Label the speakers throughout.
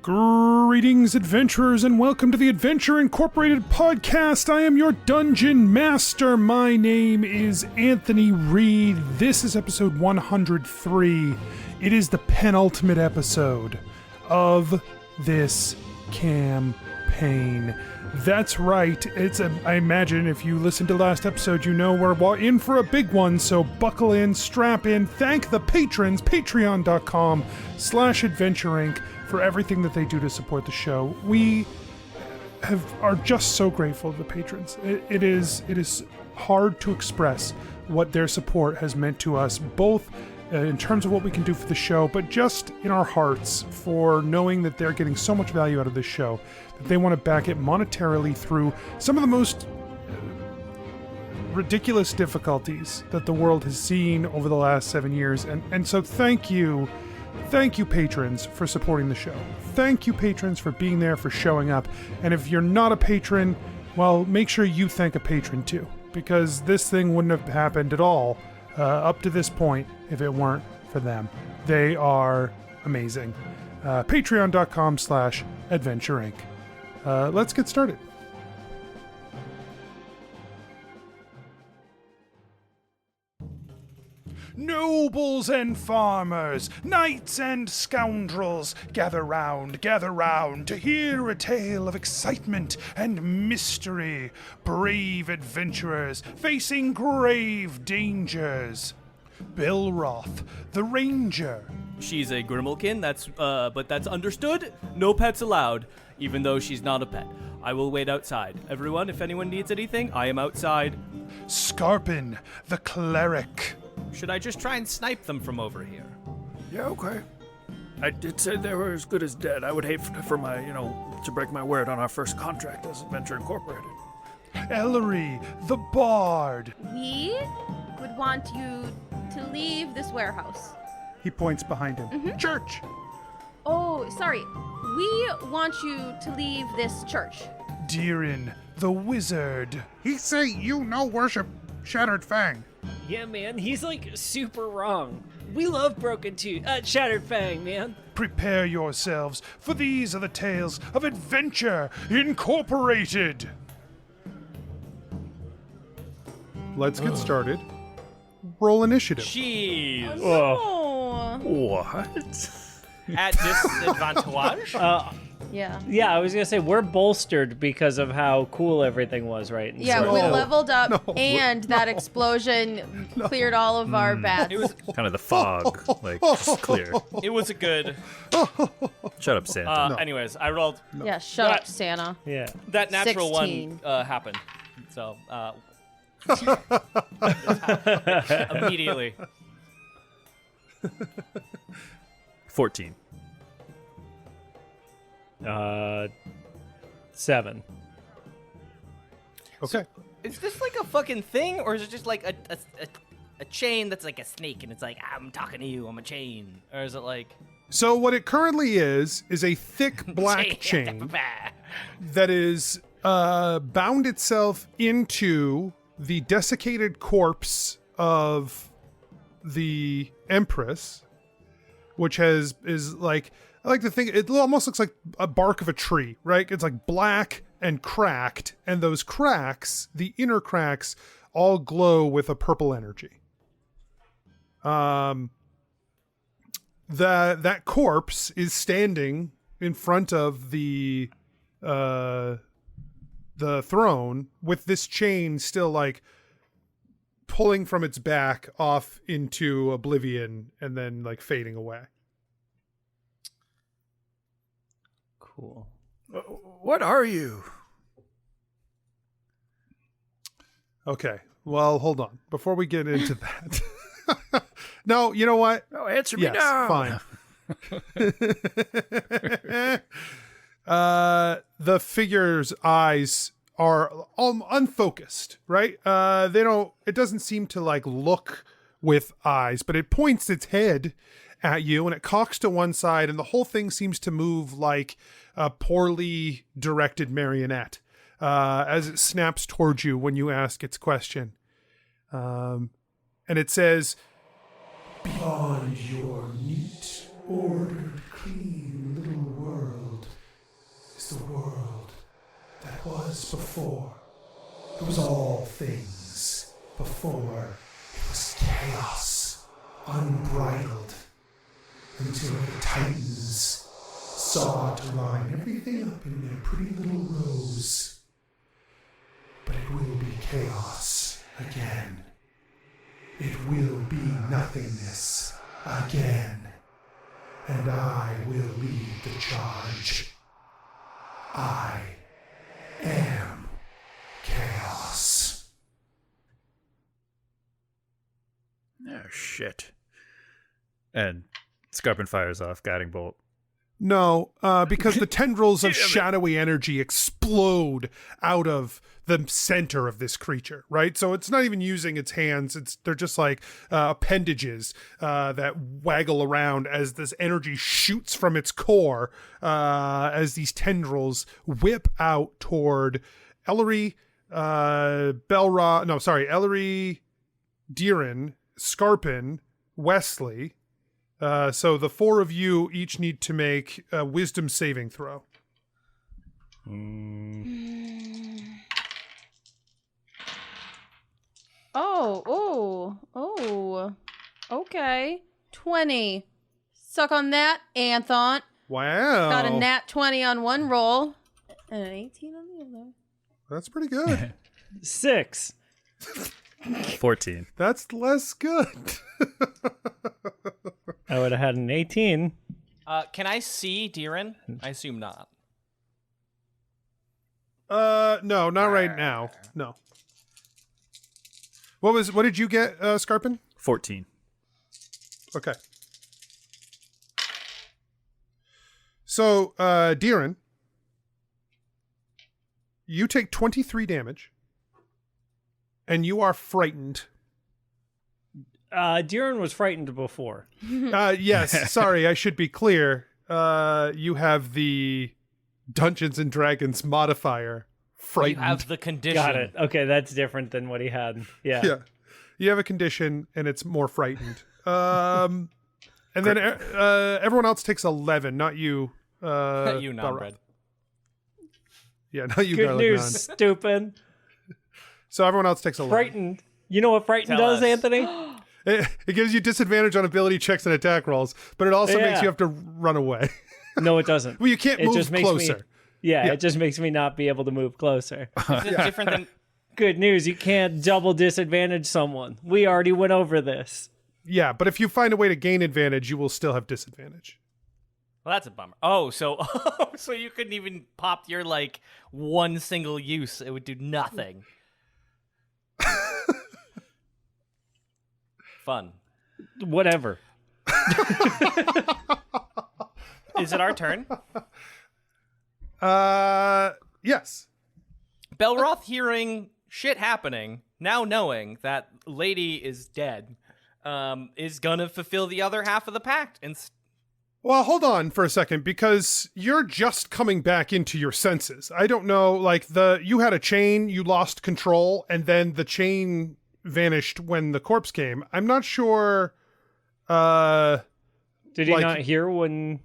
Speaker 1: Greetings, adventurers, and welcome to the Adventure Incorporated podcast. I am your dungeon master. My name is Anthony Reed. This is episode 103. It is the penultimate episode of this campaign. That's right. I imagine if you listened to last episode, you know we're in for a big one, so buckle in, strap in, thank the patrons, patreon.com/adventureinc, for everything that they do to support the show. We are just so grateful to the patrons. It is hard to express what their support has meant to us, both in terms of what we can do for the show, but just in our hearts for knowing that they're getting so much value out of this show that they want to back it monetarily through some of the most ridiculous difficulties that the world has seen over the last 7 years. And so thank you, patrons, for supporting the show. Thank you, patrons, for being there, for showing up. And if you're not a patron, well, make sure you thank a patron too, because this thing wouldn't have happened at all up to this point if it weren't for them. They are amazing. Patreon.com/adventureinc. Let's get started. Nobles and farmers, knights and scoundrels, gather round to hear a tale of excitement and mystery. Brave adventurers facing grave dangers. Belroth, the ranger.
Speaker 2: She's a Grimalkin, but that's understood. No pets allowed, even though she's not a pet. I will wait outside. Everyone, if anyone needs anything, I am outside.
Speaker 1: Skarpin, the cleric.
Speaker 2: Should I just try and snipe them from over here?
Speaker 3: Yeah, okay. I did say they were as good as dead. I would hate for my, to break my word on our first contract as Adventure Incorporated.
Speaker 1: Ellori, the bard.
Speaker 4: We would want you to leave this warehouse.
Speaker 1: He points behind him.
Speaker 4: Mm-hmm.
Speaker 1: Church.
Speaker 4: Oh, sorry. We want you to leave this church.
Speaker 1: ReedDeeran, the wizard.
Speaker 5: He say you no worship Shattered Fang.
Speaker 6: Yeah, man, he's super wrong. We love Shattered Fang, man.
Speaker 1: Prepare yourselves, for these are the tales of Adventure Incorporated. Let's get started. Roll initiative.
Speaker 2: Jeez.
Speaker 4: Oh, no.
Speaker 3: What?
Speaker 2: At disadvantage?
Speaker 6: Yeah, I was gonna say we're bolstered because of how cool everything was, right? And
Speaker 4: Yeah,
Speaker 6: so-
Speaker 4: we leveled up, and that explosion cleared all of our bats.
Speaker 2: It was
Speaker 3: Kind of the fog, just clear.
Speaker 2: it was a good.
Speaker 3: Shut up, Santa.
Speaker 2: Anyways, I rolled
Speaker 4: Yeah, shut up, Santa.
Speaker 6: Yeah.
Speaker 2: that natural
Speaker 4: 16.
Speaker 2: one happened. So immediately.
Speaker 3: 14.
Speaker 6: 7.
Speaker 1: Okay.
Speaker 2: Is this like a fucking thing, or is it just like a chain that's like a snake, and it's like, I'm talking to you, I'm a chain, or is it like?
Speaker 1: So what it currently is a thick black chain that is bound itself into the desiccated corpse of the Empress, which is like, I like to think it almost looks like a bark of a tree, right? It's like black and cracked, and those cracks, the inner cracks, all glow with a purple energy. That corpse is standing in front of the throne with this chain still like pulling from its back off into oblivion and then like fading away.
Speaker 6: Cool.
Speaker 3: What are you?
Speaker 1: Okay, well, hold on. Before we get into that. No, you know what?
Speaker 3: No, answer me
Speaker 1: Yes,
Speaker 3: now.
Speaker 1: fine. The figure's eyes are unfocused, right? It doesn't seem to like look with eyes, but it points its head at you and it cocks to one side, and the whole thing seems to move like a poorly directed marionette as it snaps towards you when you ask its question. And it says, "Beyond your neat, ordered, clean little world was before. It was all things before. It was chaos, unbridled, until the Titans saw to line everything up in their pretty little rows. But it will be chaos again. It will be nothingness again. And I will lead the charge. I am chaos.
Speaker 7: Oh, shit. And Skarpin fires off guiding bolt.
Speaker 1: No, because the tendrils of shadowy energy explode out of the center of this creature, right? So it's not even using its hands. They're just like appendages that waggle around as this energy shoots from its core as these tendrils whip out toward Ellori, ReedDeeran, Skarpin, Wesley. So the four of you each need to make a wisdom saving throw.
Speaker 4: Oh. Okay. 20. Suck on that, Anthon.
Speaker 1: Wow.
Speaker 4: Got a nat 20 on one roll and an 18 on the other.
Speaker 1: That's pretty good.
Speaker 6: 6.
Speaker 7: 14.
Speaker 1: That's less good.
Speaker 6: I would have had an 18.
Speaker 2: Can I see Deeran? I assume not.
Speaker 1: No, not right now. No. What did you get, Skarpin?
Speaker 7: 14.
Speaker 1: Okay. So, Deeran, you take 23 damage, and you are frightened.
Speaker 6: Deeran was frightened before.
Speaker 1: Yes, sorry, I should be clear. You have the Dungeons and Dragons modifier, frightened.
Speaker 2: You have the condition.
Speaker 6: Got it. Okay, that's different than what he had. Yeah.
Speaker 1: Yeah. You have a condition, and it's more frightened. And then everyone else takes 11, not you.
Speaker 2: Not you, non-bread.
Speaker 1: Yeah, not you.
Speaker 6: Good
Speaker 1: garlic
Speaker 6: news,
Speaker 1: naan.
Speaker 6: stupid.
Speaker 1: So everyone else takes 11.
Speaker 6: Frightened. You know what frightened
Speaker 2: Tell
Speaker 6: does,
Speaker 2: us.
Speaker 6: Anthony?
Speaker 1: It gives you disadvantage on ability checks and attack rolls, but it also makes
Speaker 6: Yeah.
Speaker 1: you have to run away.
Speaker 6: No, it doesn't.
Speaker 1: Well, you can't
Speaker 6: It
Speaker 1: move
Speaker 6: just makes
Speaker 1: closer.
Speaker 6: me. Yeah, it just makes me not be able to move closer.
Speaker 2: Is it different than...
Speaker 6: Good news, you can't double disadvantage someone. We already went over this.
Speaker 1: Yeah, but if you find a way to gain advantage, you will still have disadvantage.
Speaker 2: Well, that's a bummer. Oh, so so you couldn't even pop your, like, one single use. It would do nothing. Fun.
Speaker 6: Whatever.
Speaker 2: Is it our turn?
Speaker 1: Yes.
Speaker 2: Belroth hearing shit happening, now knowing that lady is dead, is gonna fulfill the other half of the pact. And
Speaker 1: Well, hold on for a second, because you're just coming back into your senses. I don't know, like, you had a chain, you lost control, and then the chain vanished when the corpse came. I'm not sure,
Speaker 6: Did he
Speaker 1: like-
Speaker 6: not hear when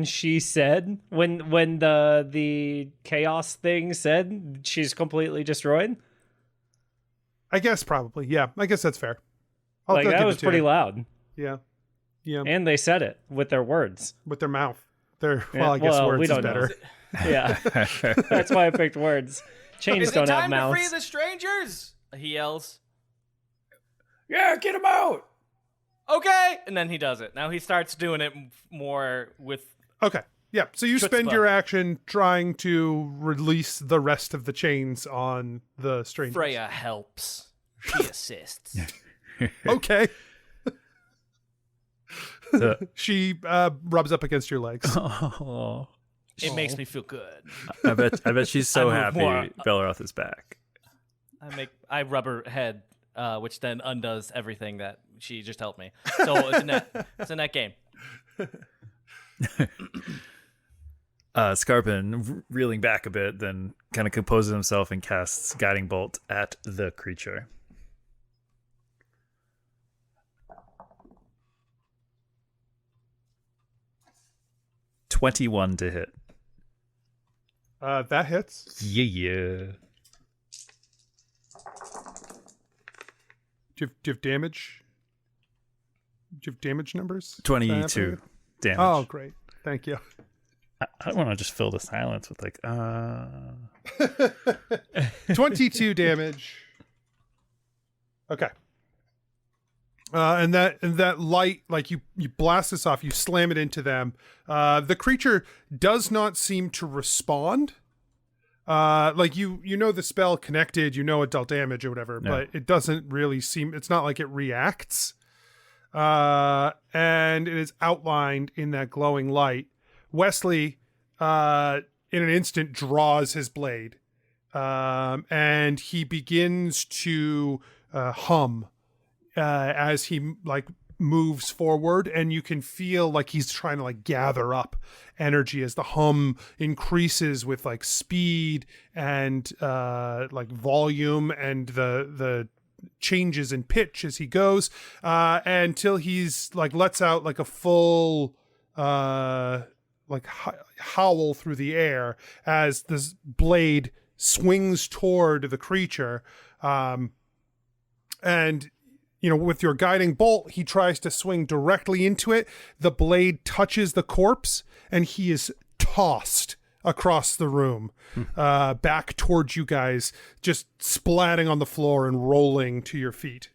Speaker 6: she said when the chaos thing said she's completely destroyed?
Speaker 1: I guess probably, yeah. I guess that's fair. I'll
Speaker 6: Like
Speaker 1: give
Speaker 6: that
Speaker 1: it
Speaker 6: was
Speaker 1: to
Speaker 6: pretty
Speaker 1: you.
Speaker 6: loud.
Speaker 1: Yeah. Yeah,
Speaker 6: And they said it with their words.
Speaker 1: with their mouth. Well,
Speaker 6: Yeah,
Speaker 1: I guess
Speaker 6: well,
Speaker 1: words
Speaker 6: we
Speaker 1: is
Speaker 6: don't know.
Speaker 1: better.
Speaker 6: Yeah. That's why I picked words. Chains
Speaker 2: is it
Speaker 6: don't have
Speaker 2: time to free
Speaker 6: mouths.
Speaker 2: the strangers? He yells.
Speaker 3: Yeah, get him out.
Speaker 2: Okay, and then he does it. Now he starts doing it more with.
Speaker 1: Okay. Yeah. So you spend
Speaker 2: Chutzpah.
Speaker 1: your action trying to release the rest of the chains on the strangers.
Speaker 2: Freya helps. She assists.
Speaker 1: Okay.
Speaker 7: So,
Speaker 1: She rubs up against your legs.
Speaker 7: oh,
Speaker 2: It makes me feel good.
Speaker 7: I bet she's so
Speaker 2: I move
Speaker 7: happy
Speaker 2: more.
Speaker 7: Belroth is back.
Speaker 2: I rub her head, which then undoes everything that she just helped me. So it's a net game.
Speaker 7: Skarpin, reeling back a bit, then kind of composes himself and casts Guiding Bolt at the creature. (21) to hit.
Speaker 1: That hits.
Speaker 7: Yeah.
Speaker 1: Do you have damage? Do you have damage numbers?
Speaker 7: 22 damage.
Speaker 1: Oh, great. Thank you.
Speaker 7: I want to just fill the silence with
Speaker 1: 22 damage. Okay. And that light, like you blast this off, you slam it into them. The creature does not seem to respond. Like you know the spell connected, you know it dealt damage or whatever, but it doesn't really seem. It's not like it reacts. And it is outlined in that glowing light. Wesley, in an instant, draws his blade, and he begins to hum as he moves forward, and you can feel like he's trying to gather up energy as the hum increases with speed and volume and the changes in pitch as he goes, until he's lets out a full howl through the air as this blade swings toward the creature. And with your guiding bolt, he tries to swing directly into it. The blade touches the corpse and he is tossed across the room, back towards you guys, just splatting on the floor and rolling to your feet.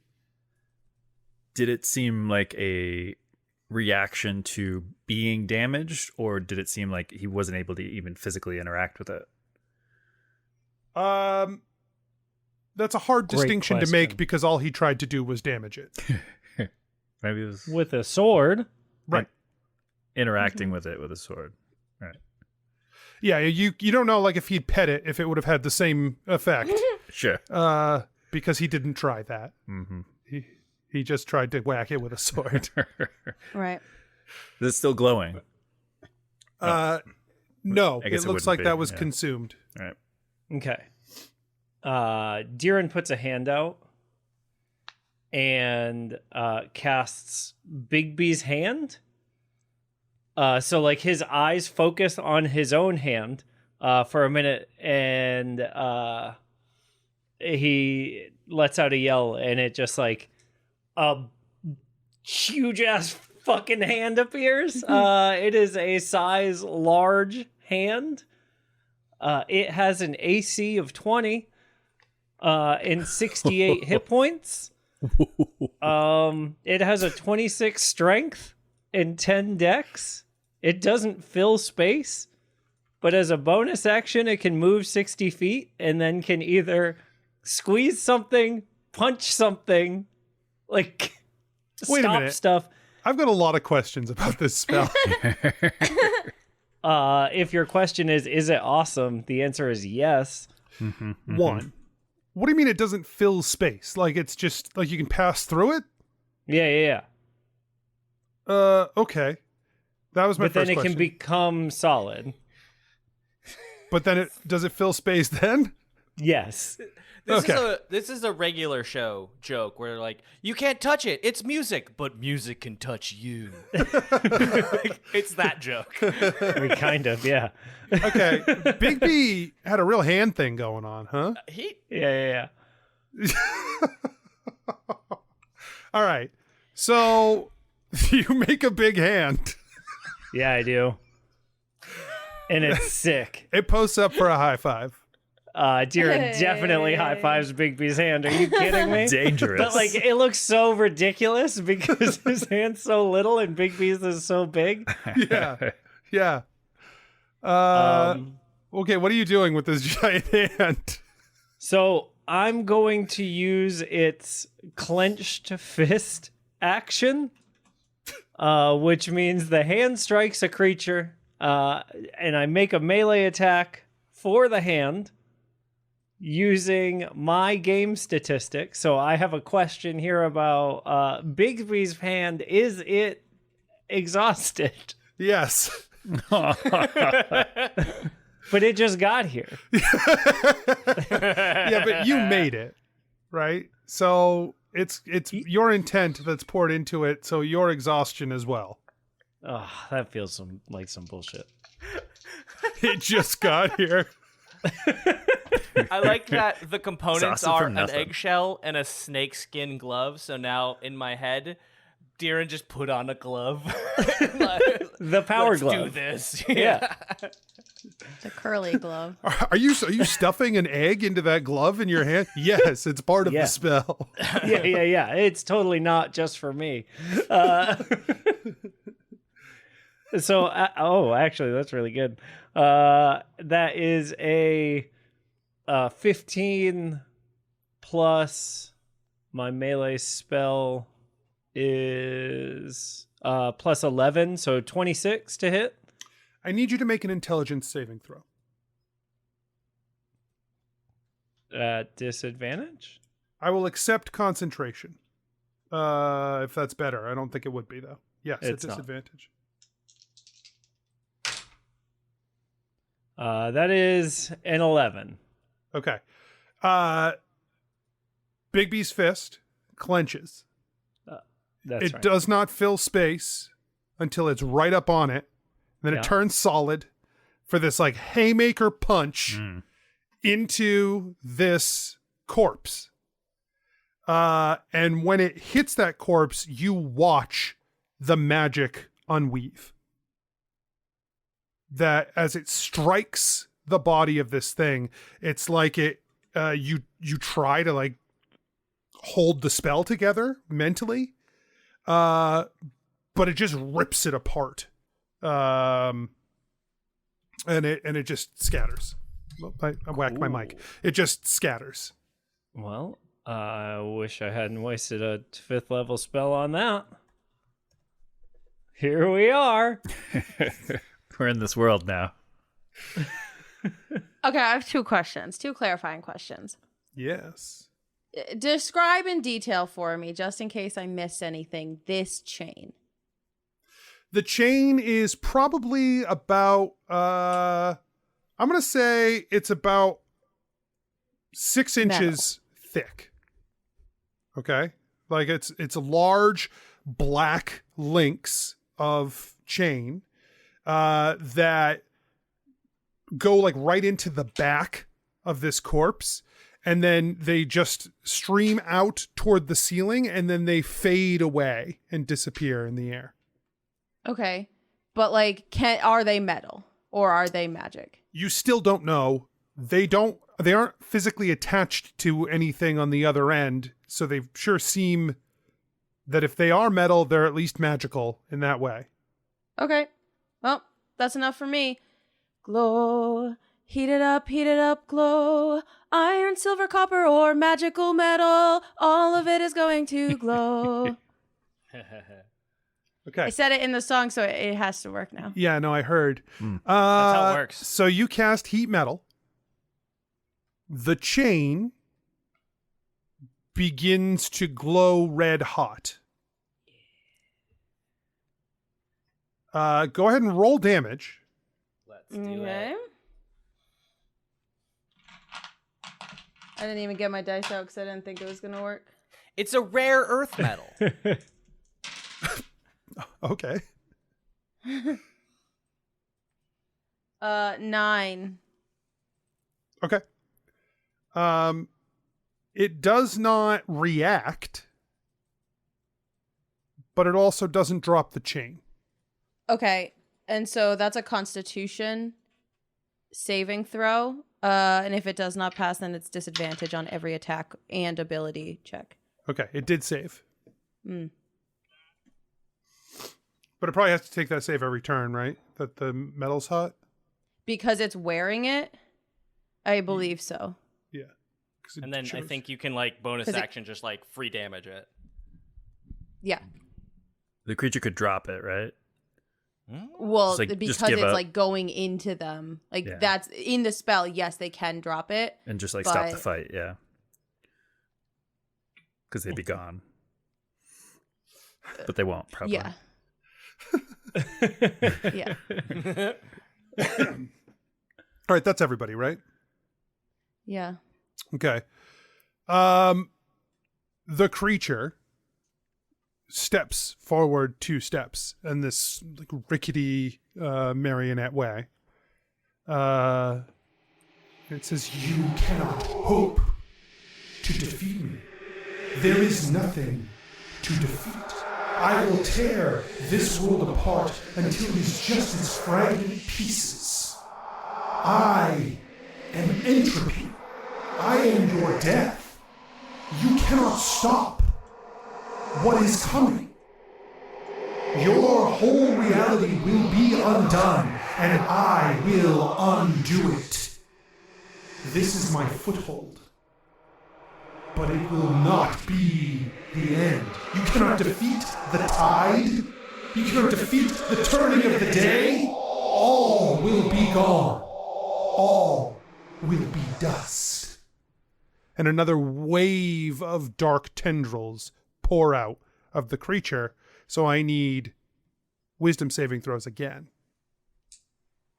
Speaker 7: Did it seem like a reaction to being damaged, or did it seem like he wasn't able to even physically interact with it?
Speaker 1: That's a hard
Speaker 6: Great
Speaker 1: distinction to
Speaker 6: question.
Speaker 1: make because all he tried to do was damage it.
Speaker 7: Maybe it was
Speaker 6: With a sword.
Speaker 1: Right.
Speaker 7: interacting with it with a sword. Right.
Speaker 1: Yeah, you don't know if he'd pet it, if it would have had the same effect.
Speaker 7: Sure.
Speaker 1: Because he didn't try that.
Speaker 7: Mm-hmm.
Speaker 1: He just tried to whack it with a sword.
Speaker 4: Right.
Speaker 7: Is it still glowing?
Speaker 1: No,
Speaker 7: I guess
Speaker 1: it
Speaker 7: it
Speaker 1: looks
Speaker 7: wouldn't
Speaker 1: like
Speaker 7: be,
Speaker 1: that was
Speaker 7: yeah.
Speaker 1: consumed.
Speaker 7: All right.
Speaker 6: Okay. Deeran puts a hand out and casts Bigby's hand. So his eyes focus on his own hand for a minute, and he lets out a yell, and it just a huge ass fucking hand appears. It is a size large hand. It has an AC of 20 and 68 hit points. It has a 26 strength and 10 dex. It doesn't fill space, but as a bonus action, it can move 60 feet and then can either squeeze something, punch something,
Speaker 1: Wait a
Speaker 6: stop
Speaker 1: minute.
Speaker 6: stuff.
Speaker 1: I've got a lot of questions about this spell.
Speaker 6: If your question is it awesome? The answer is yes.
Speaker 1: One, what do you mean it doesn't fill space? It's just you can pass through it?
Speaker 6: Yeah.
Speaker 1: Okay. That was my
Speaker 6: But then
Speaker 1: first
Speaker 6: it
Speaker 1: question.
Speaker 6: can become solid.
Speaker 1: But then does it fill space then?
Speaker 6: Yes.
Speaker 2: This is a regular show joke where you can't touch it. It's music, but music can touch you. It's that joke.
Speaker 6: Kind of, yeah.
Speaker 1: Okay. Big B had a real hand thing going on, huh?
Speaker 6: Yeah.
Speaker 1: All right. So you make a big hand.
Speaker 6: Yeah, I do. And it's sick.
Speaker 1: It posts up for a high five.
Speaker 6: Deeran definitely high fives Bigby's hand. Are you kidding me?
Speaker 7: Dangerous.
Speaker 6: But it looks so ridiculous because his hand's so little and Bigby's is so big.
Speaker 1: Yeah. Okay, what are you doing with this giant hand?
Speaker 6: So I'm going to use its clenched fist action, which means the hand strikes a creature, and I make a melee attack for the hand using my game statistic. So I have a question here about Bigby's hand. Is it exhausted?
Speaker 1: Yes.
Speaker 6: But it just got here.
Speaker 1: Yeah, but you made it, right? So it's your intent that's poured into it, so your exhaustion as well.
Speaker 6: Oh, that feels like some bullshit.
Speaker 1: It just got here.
Speaker 2: I like that the components
Speaker 7: Sauce it
Speaker 2: are
Speaker 7: for
Speaker 2: an
Speaker 7: nothing.
Speaker 2: eggshell and a snakeskin glove. So now in my head, Deeran just put on a glove.
Speaker 6: The power
Speaker 2: Let's
Speaker 6: glove.
Speaker 2: do this.
Speaker 6: Yeah.
Speaker 4: It's a curly glove.
Speaker 1: Are you stuffing an egg into that glove in your hand? Yes, it's part of
Speaker 6: Yeah.
Speaker 1: the spell.
Speaker 6: Yeah. It's totally not just for me. So, actually, that's really good. That is a 15 plus my melee spell is plus 11, so 26 to hit.
Speaker 1: I need you to make an intelligence saving throw.
Speaker 6: At disadvantage?
Speaker 1: I will accept concentration. If that's better. I don't think it would be, though. Yes,
Speaker 6: It's
Speaker 1: at
Speaker 6: not.
Speaker 1: disadvantage.
Speaker 6: That is an 11.
Speaker 1: Okay. Bigby's fist clenches.
Speaker 6: That's
Speaker 1: It
Speaker 6: right.
Speaker 1: does not fill space until it's right up on it. Then
Speaker 6: Yeah.
Speaker 1: it turns solid for this like haymaker punch into this corpse. And when it hits that corpse, you watch the magic unweave. That as it strikes the body of this thing, it's like it you try to like hold the spell together mentally, but it just rips it apart, and it just scatters. Well, I whacked my mic. It just scatters.
Speaker 6: Well, I wish I hadn't wasted a 5th level spell on that. Here we are.
Speaker 7: We're in this world now.
Speaker 4: Okay, I have two clarifying questions.
Speaker 1: Yes.
Speaker 4: Describe in detail for me, just in case I missed anything, this chain.
Speaker 1: The chain is probably about I'm gonna say it's about 6 inches thick. Okay? Like it's large black links of chain that go like right into the back of this corpse, and then they just stream out toward the ceiling, and then they fade away and disappear in the air.
Speaker 4: Okay, but like, are they metal or are they magic?
Speaker 1: You still don't know. They aren't physically attached to anything on the other end, so they sure seem that if they are metal, they're at least magical in that way.
Speaker 4: Okay, well, that's enough for me. Glow, heat it up, glow. Iron, silver, copper, or magical metal. All of it is going to glow.
Speaker 1: Okay.
Speaker 4: I said it in the song, so it has to work now.
Speaker 1: Yeah, no, I heard.
Speaker 2: That's how it works.
Speaker 1: So you cast heat metal. The chain begins to glow red hot. Go ahead and roll damage.
Speaker 2: Let's do
Speaker 4: Okay.
Speaker 2: it.
Speaker 4: I didn't even get my dice out because I didn't think it was going to work.
Speaker 2: It's a rare earth metal.
Speaker 1: Okay.
Speaker 4: 9.
Speaker 1: Okay. It does not react, but it also doesn't drop the chain.
Speaker 4: Okay, and so that's a Constitution saving throw. And if it does not pass, then it's disadvantage on every attack and ability check.
Speaker 1: Okay, it did save.
Speaker 4: Mm.
Speaker 1: But it probably has to take that save every turn, right? That the metal's hot?
Speaker 4: Because it's wearing it? I believe so.
Speaker 1: Yeah. 'Cause it
Speaker 2: And then I
Speaker 1: shows-
Speaker 2: think you can like bonus
Speaker 4: 'Cause it-
Speaker 2: action just like free damage it.
Speaker 4: Yeah.
Speaker 7: The creature could drop it, right?
Speaker 4: Well,
Speaker 7: Just, like, just
Speaker 4: because
Speaker 7: give
Speaker 4: it's
Speaker 7: up.
Speaker 4: like going into them. Like
Speaker 7: Yeah.
Speaker 4: that's in the spell. Yes, they can drop it.
Speaker 7: And just like stop the
Speaker 4: But-
Speaker 7: fight, yeah. Because they'd be gone. But they won't, probably.
Speaker 4: Yeah. Yeah.
Speaker 1: All right, that's everybody, right?
Speaker 4: Yeah.
Speaker 1: Okay. The creature steps forward 2 steps in this like rickety marionette way. It says, "You cannot hope to defeat me. There is nothing to defeat. I will tear this world apart until it is just its fragmented pieces. I am entropy. I am your death. You cannot stop what is coming. Your whole reality will be undone, and I will undo it. This is my foothold. But it will not be the end. You cannot defeat the tide. You cannot defeat the turning of the day. All will be gone. All will be dust." And another wave of dark tendrils pour out of the creature. So I need wisdom saving throws again.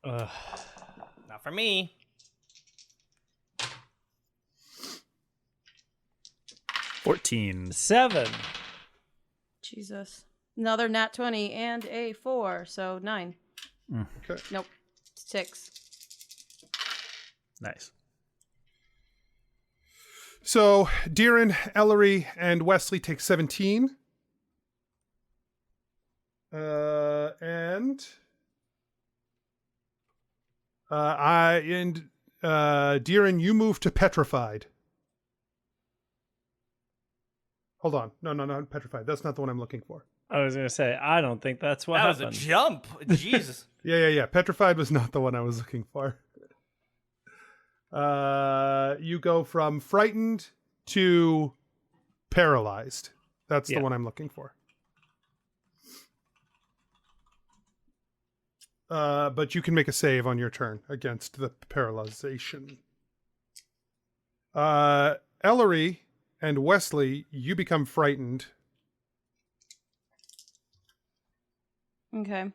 Speaker 2: Not for me.
Speaker 7: 14.
Speaker 6: 7.
Speaker 4: Jesus. Another nat 20 and a 4, so 9.
Speaker 1: Okay.
Speaker 4: Nope. 6.
Speaker 7: Nice.
Speaker 1: So Deeran, Ellery, and Wesley take 17. Deeran, you move to petrified. Hold on. No, not petrified. That's not the one I'm looking for.
Speaker 6: I was going to say, I don't think that's what
Speaker 2: That
Speaker 6: happened.
Speaker 2: was a jump. Jesus.
Speaker 1: Yeah. Petrified was not the one I was looking for. You go from frightened to paralyzed. That's the one I'm looking for. But you can make a save on your turn against the paralyzation. Ellery and Wesley, you become frightened.
Speaker 4: Okay.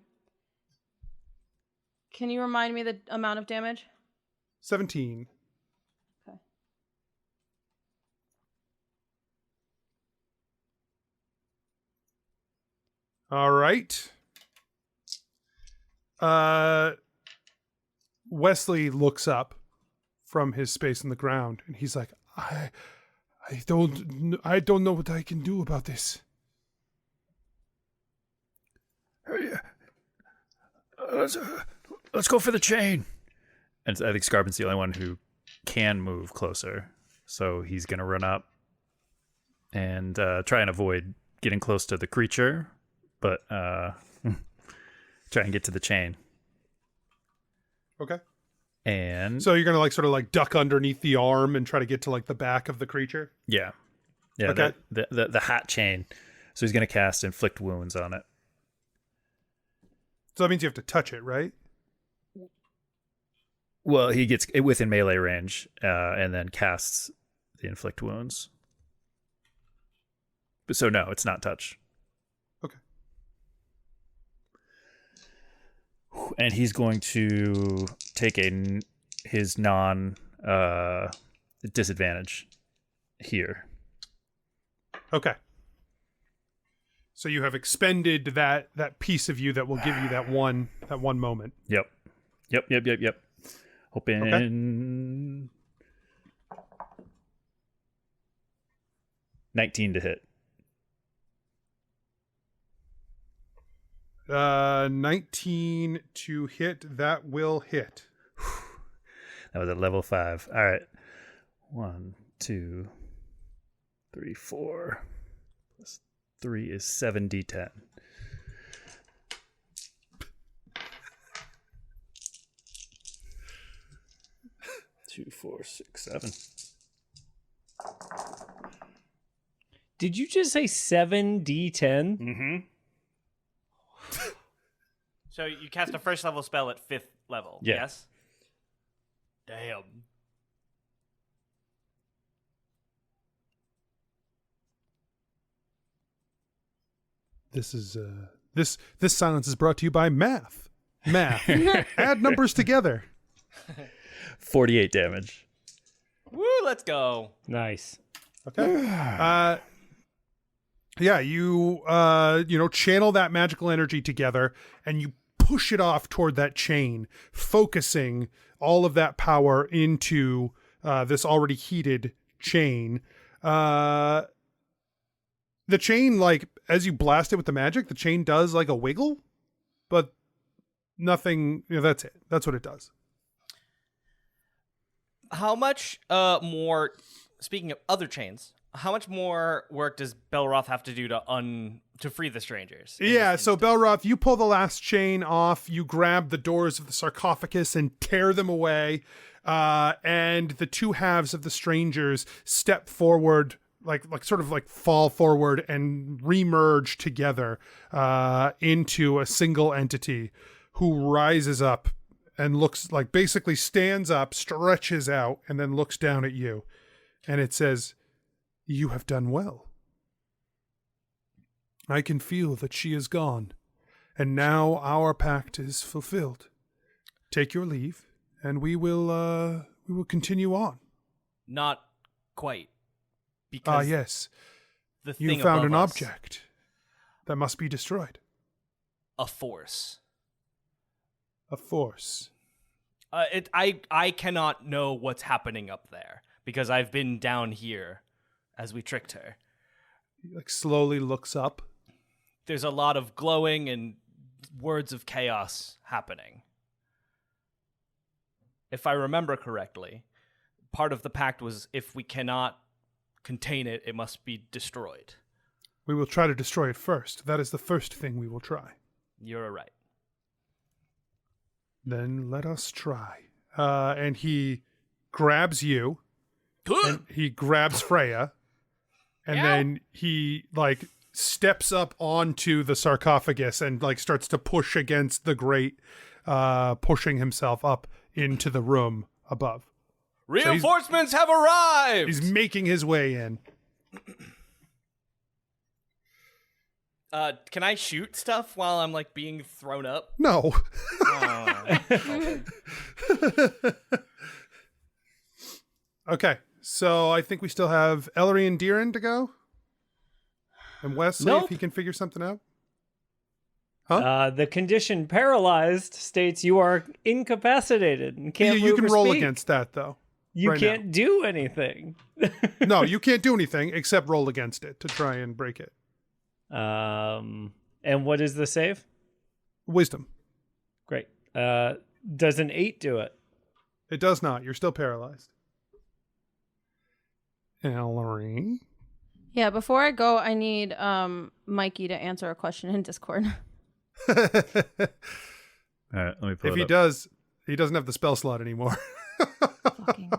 Speaker 4: Can you remind me the amount of damage?
Speaker 1: 17.
Speaker 4: Okay.
Speaker 1: All right. Wesley looks up from his space in the ground, and he's like, I don't know what I can do about this.
Speaker 3: Let's go for the chain.
Speaker 7: And I think Skarpin's the only one who can move closer. So he's going to run up and try and avoid getting close to the creature, but try and get to the chain.
Speaker 1: Okay.
Speaker 7: And
Speaker 1: So you're going to sort of duck underneath the arm and try to get to the back of the creature?
Speaker 7: yeah.
Speaker 1: Okay.
Speaker 7: The hat chain. So he's going to cast Inflict Wounds on it.
Speaker 1: So that means you have to touch it, right?
Speaker 7: Well, he gets it within melee range, and then casts the Inflict Wounds. But so no, it's not touch.
Speaker 1: Okay.
Speaker 7: And he's going to take his non disadvantage here.
Speaker 1: Okay. So you have expended that piece of you that will give you that one moment.
Speaker 7: Yep. Hoping 19 to hit.
Speaker 1: 19 to hit. That will hit.
Speaker 7: That was at level 5. All right. 1, 2, 3, 4. Plus 3 is 7d10. 2, 4, 6, 7.
Speaker 6: Did you just say 7d10?
Speaker 7: Mm-hmm.
Speaker 2: So you cast a first level spell at 5th level.
Speaker 7: Yeah.
Speaker 2: Yes? Damn.
Speaker 1: This is this silence is brought to you by math. Add numbers together.
Speaker 7: 48 damage.
Speaker 2: Woo, let's go.
Speaker 6: Nice.
Speaker 1: Okay. Yeah, you channel that magical energy together, and you push it off toward that chain, focusing all of that power into this already heated chain. The chain, like, as you blast it with the magic, the chain does like a wiggle, but nothing, that's it. That's what it does.
Speaker 2: How much more, speaking of other chains, how much more work does Belroth have to do to free the strangers?
Speaker 1: Yeah, so Belroth, you pull the last chain off, you grab the doors of the sarcophagus and tear them away, and the two halves of the strangers step forward, like sort of like fall forward and remerge together into a single entity who rises up and looks like, basically stands up, stretches out, and then looks down at you. And it says, "You have done well. I can feel that she is gone, and now our pact is fulfilled. Take your leave, and we will continue on."
Speaker 2: Not quite. Because
Speaker 1: yes.
Speaker 2: the thing
Speaker 1: You found an
Speaker 2: above us,
Speaker 1: object that must be destroyed.
Speaker 2: a force.
Speaker 1: A force.
Speaker 2: I cannot know what's happening up there because I've been down here as we tricked her.
Speaker 1: He, like, slowly looks up.
Speaker 2: There's a lot of glowing and words of chaos happening. If I remember correctly, part of the pact was if we cannot contain it, it must be destroyed.
Speaker 1: We will try to destroy it first. That is the first thing we will try.
Speaker 2: You're right.
Speaker 1: Then let us try. And he grabs you, and he grabs Freya, and then he, like, steps up onto the sarcophagus and, like, starts to push against the grate, pushing himself up into the room above.
Speaker 2: Reinforcements have arrived!
Speaker 1: He's making his way in.
Speaker 2: Can I shoot stuff while I'm, like, being thrown up?
Speaker 1: No. Okay, so I think we still have Ellery and Deeran to go. And Wesley,
Speaker 6: Nope.
Speaker 1: if he can figure something out.
Speaker 6: The condition paralyzed states you are incapacitated and can't
Speaker 1: You
Speaker 6: move
Speaker 1: can
Speaker 6: or
Speaker 1: roll
Speaker 6: speak.
Speaker 1: against that, though.
Speaker 6: You
Speaker 1: right
Speaker 6: can't do anything.
Speaker 1: No, you can't do anything except roll against it to try and break it.
Speaker 6: And what is the save?
Speaker 1: Wisdom.
Speaker 6: Great. Does an 8 do it?
Speaker 1: It does not. You're still paralyzed. Ellery?
Speaker 4: Yeah, before I go, I need Mikey to answer a question in Discord.
Speaker 7: All right, let me pull
Speaker 1: If
Speaker 7: it
Speaker 1: he
Speaker 7: up.
Speaker 1: does, he doesn't have the spell slot anymore.
Speaker 4: Fucking...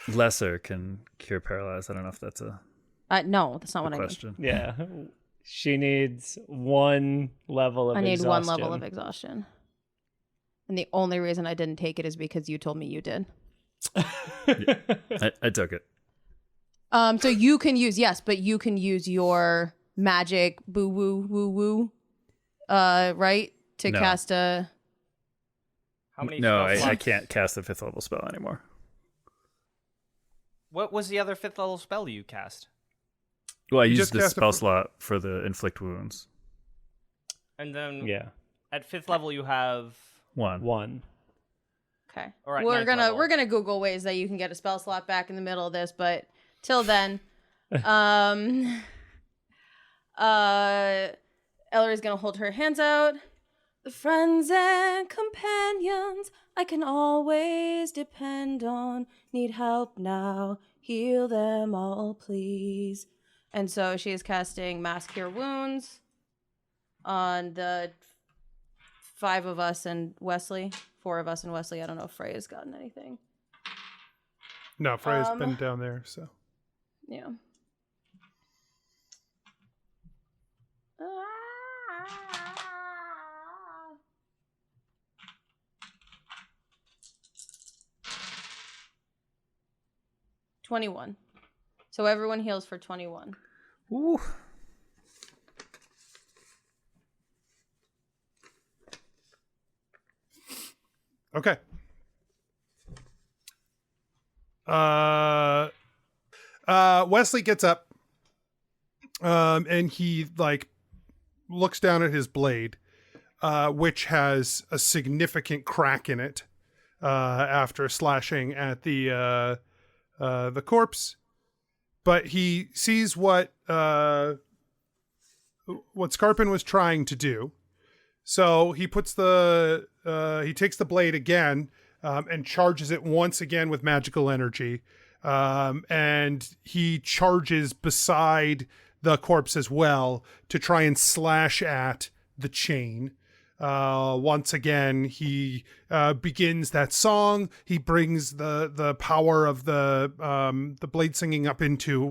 Speaker 7: Lesser can cure paralyzed. I don't know if that's a
Speaker 4: no, that's not what
Speaker 7: question.
Speaker 6: Yeah. She needs one level of
Speaker 4: I need. I need
Speaker 6: exhaustion.
Speaker 4: one level of exhaustion. And the only reason I didn't take it is because you told me you did.
Speaker 7: I took it.
Speaker 4: So you can use, yes, but you can use your magic boo woo woo woo, right? To
Speaker 7: No.
Speaker 4: cast a.
Speaker 2: How many
Speaker 7: No,
Speaker 2: spell
Speaker 7: I
Speaker 2: slots?
Speaker 7: can't cast a 5th level spell anymore.
Speaker 2: What was the other 5th level spell you cast?
Speaker 7: Well, I
Speaker 1: You
Speaker 7: used
Speaker 1: just
Speaker 7: the
Speaker 1: cast a
Speaker 7: spell
Speaker 1: fr-
Speaker 7: slot for the inflict wounds.
Speaker 2: And then
Speaker 6: Yeah.
Speaker 2: at 5th level you have...
Speaker 6: One.
Speaker 4: Okay.
Speaker 2: All right,
Speaker 4: we're
Speaker 2: ninth
Speaker 4: gonna
Speaker 2: level.
Speaker 4: we're gonna Google ways that you can get a spell slot back in the middle of this, but till then, Ellery's gonna hold her hands out. The friends and companions I can always depend on need help now. Heal them all, please. And so she is casting Mass Cure Wounds on the 5 of us and Wesley. 4 of us and Wesley. I don't know if Freya's gotten anything.
Speaker 1: No, Freya's been down there, so.
Speaker 4: Yeah. 21. So everyone heals for 21.
Speaker 7: Ooh.
Speaker 1: Okay. Wesley gets up, and he, like, looks down at his blade, which has a significant crack in it after slashing at the corpse. But he sees what Skarpin was trying to do. So he puts he takes the blade again and charges it once again with magical energy. And he charges beside the corpse as well to try and slash at the chain. Once again, he begins that song. He brings the power of the blade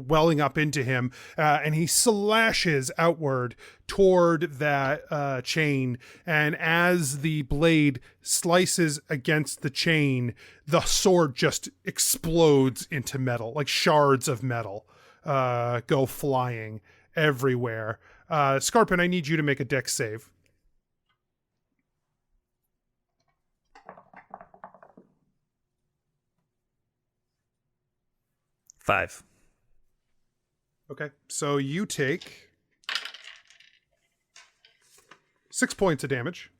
Speaker 1: welling up into him, and he slashes outward toward that chain. And as the blade slices against the chain, the sword just explodes into metal, like shards of metal go flying everywhere. Skarpin, I need you to make a dex save.
Speaker 7: Five.
Speaker 1: Okay, so you take 6 points of damage.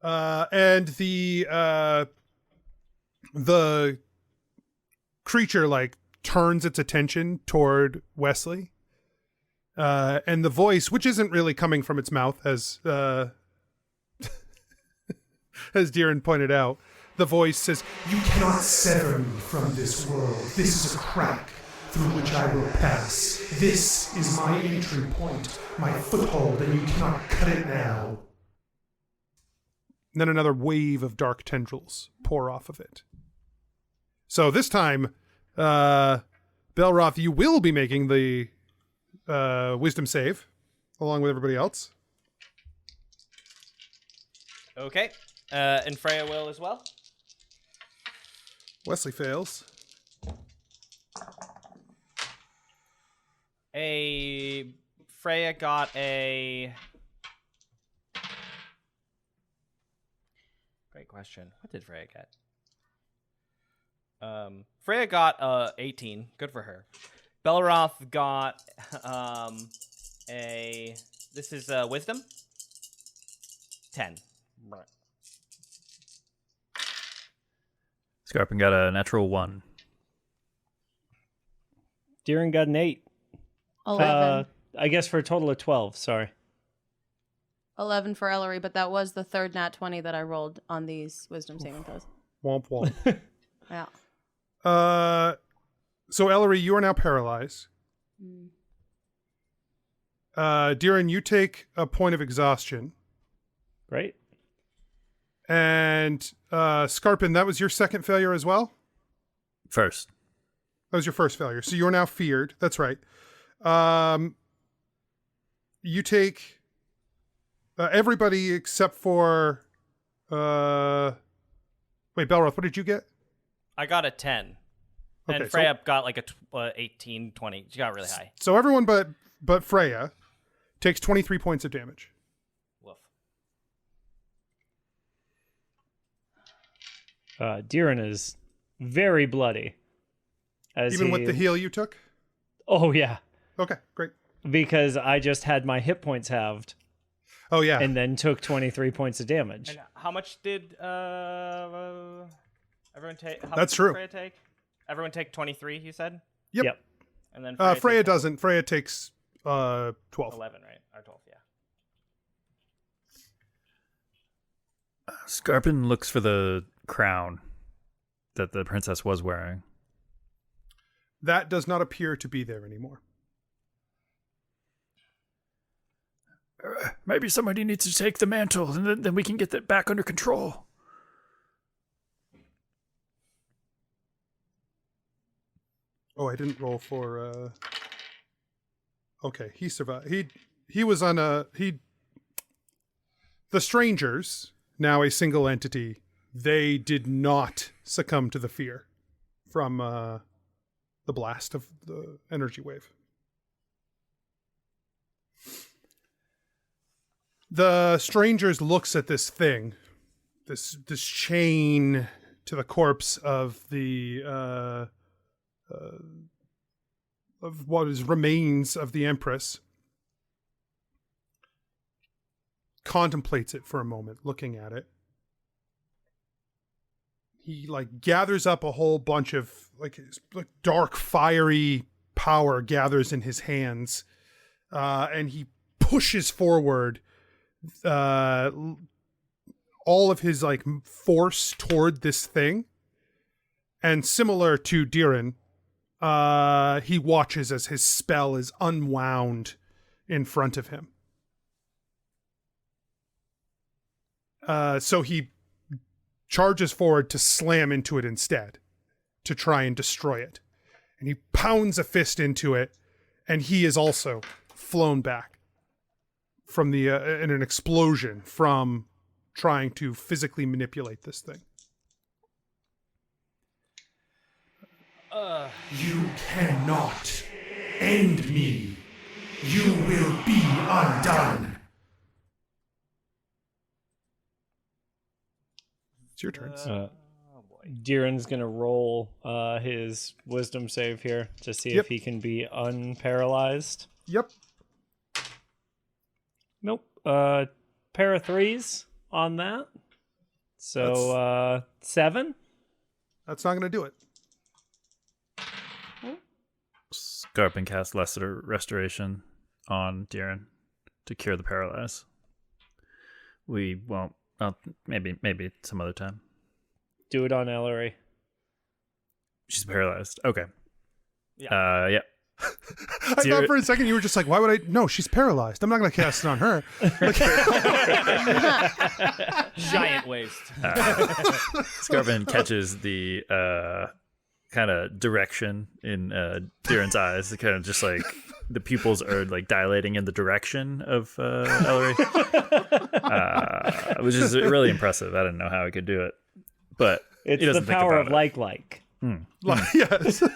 Speaker 1: And the creature like turns its attention toward Wesley. And the voice, which isn't really coming from its mouth, as Deeran pointed out, the voice says, "You cannot sever me from this world. This is a crack through which I will pass. This is my entry point, my foothold, and you cannot cut it now." And then another wave of dark tendrils pour off of it. So this time, Belroth, you will be making the wisdom save, along with everybody else.
Speaker 2: Okay. And Freya will as well.
Speaker 1: Wesley fails.
Speaker 2: Freya got a... Great question. What did Freya get? Freya got 18. Good for her. Belroth got this is wisdom. 10. Right.
Speaker 7: Skarpin got a natural 1.
Speaker 6: Deeran got an 8.
Speaker 4: 11.
Speaker 6: I guess for a total of 12, sorry.
Speaker 4: 11 for Ellery, but that was the third nat 20 that I rolled on these wisdom saving throws.
Speaker 1: Womp womp.
Speaker 4: Yeah.
Speaker 1: So Ellery, you are now paralyzed. Deeran, you take a point of exhaustion.
Speaker 6: Right?
Speaker 1: And Skarpin, that was your second failure as well?
Speaker 7: First.
Speaker 1: That was your first failure. So you are now feared. That's right. You take everybody except for wait, Belroth, what did you get?
Speaker 2: I got a 10.
Speaker 1: Okay,
Speaker 2: And Freya got like a 18, 20. She got really high.
Speaker 1: So everyone but Freya takes 23 points of damage.
Speaker 2: Woof.
Speaker 6: Deeran is very bloody.
Speaker 1: Even with the heal you took?
Speaker 6: Oh, yeah.
Speaker 1: Okay, great.
Speaker 6: Because I just had my hit points halved.
Speaker 1: Oh, yeah.
Speaker 6: And then took 23 points of damage.
Speaker 2: And how much did everyone take?
Speaker 1: That's true.
Speaker 2: Freya take? Everyone take 23, you said?
Speaker 1: Yep.
Speaker 2: And then
Speaker 1: Freya
Speaker 2: takes
Speaker 1: doesn't. Freya takes 12.
Speaker 2: 11, right? Or 12, yeah.
Speaker 7: Skarpin looks for the crown that the princess was wearing.
Speaker 1: That does not appear to be there anymore.
Speaker 3: Maybe somebody needs to take the mantle, and then we can get that back under control.
Speaker 1: Oh, I didn't roll for... Okay, he survived. He was on a... The strangers, now a single entity, they did not succumb to the fear from the blast of the energy wave. The strangers looks at this thing, this chain to the corpse of the of what is remains of the Empress, contemplates it for a moment, looking at it. He like gathers up a whole bunch of like dark, fiery power gathers in his hands, and he pushes forward all of his like force toward this thing. And similar to DeeRan, he watches as his spell is unwound in front of him. So he charges forward to slam into it instead, to try and destroy it. And he pounds a fist into it, and he is also flown back from the in an explosion from trying to physically manipulate this thing. You cannot end me. You will be undone. It's your turn.
Speaker 6: DeeRan's gonna roll his wisdom save here to see if he can be unparalyzed.
Speaker 1: Yep.
Speaker 6: Nope. Pair of threes on that. So 7.
Speaker 1: That's not going to do it.
Speaker 7: Skarpin casts Lesser Restoration on DeeRan to cure the paralyze. We won't. Well, maybe some other time.
Speaker 6: Do it on Ellery.
Speaker 7: She's paralyzed. Okay.
Speaker 2: Yeah.
Speaker 7: Yeah.
Speaker 1: I thought for a second you were just like, why would I? No, she's paralyzed. I'm not going to cast it on her.
Speaker 2: Giant waste.
Speaker 7: Skarpin catches the kind of direction in DeeRan's eyes. It kind of just like the pupils are like dilating in the direction of Ellery, which is really impressive. I didn't know how he could do it, but
Speaker 6: It's
Speaker 7: he
Speaker 6: the
Speaker 7: doesn't think
Speaker 6: power
Speaker 7: about
Speaker 6: of
Speaker 7: it.
Speaker 6: like.
Speaker 1: Yes.
Speaker 7: So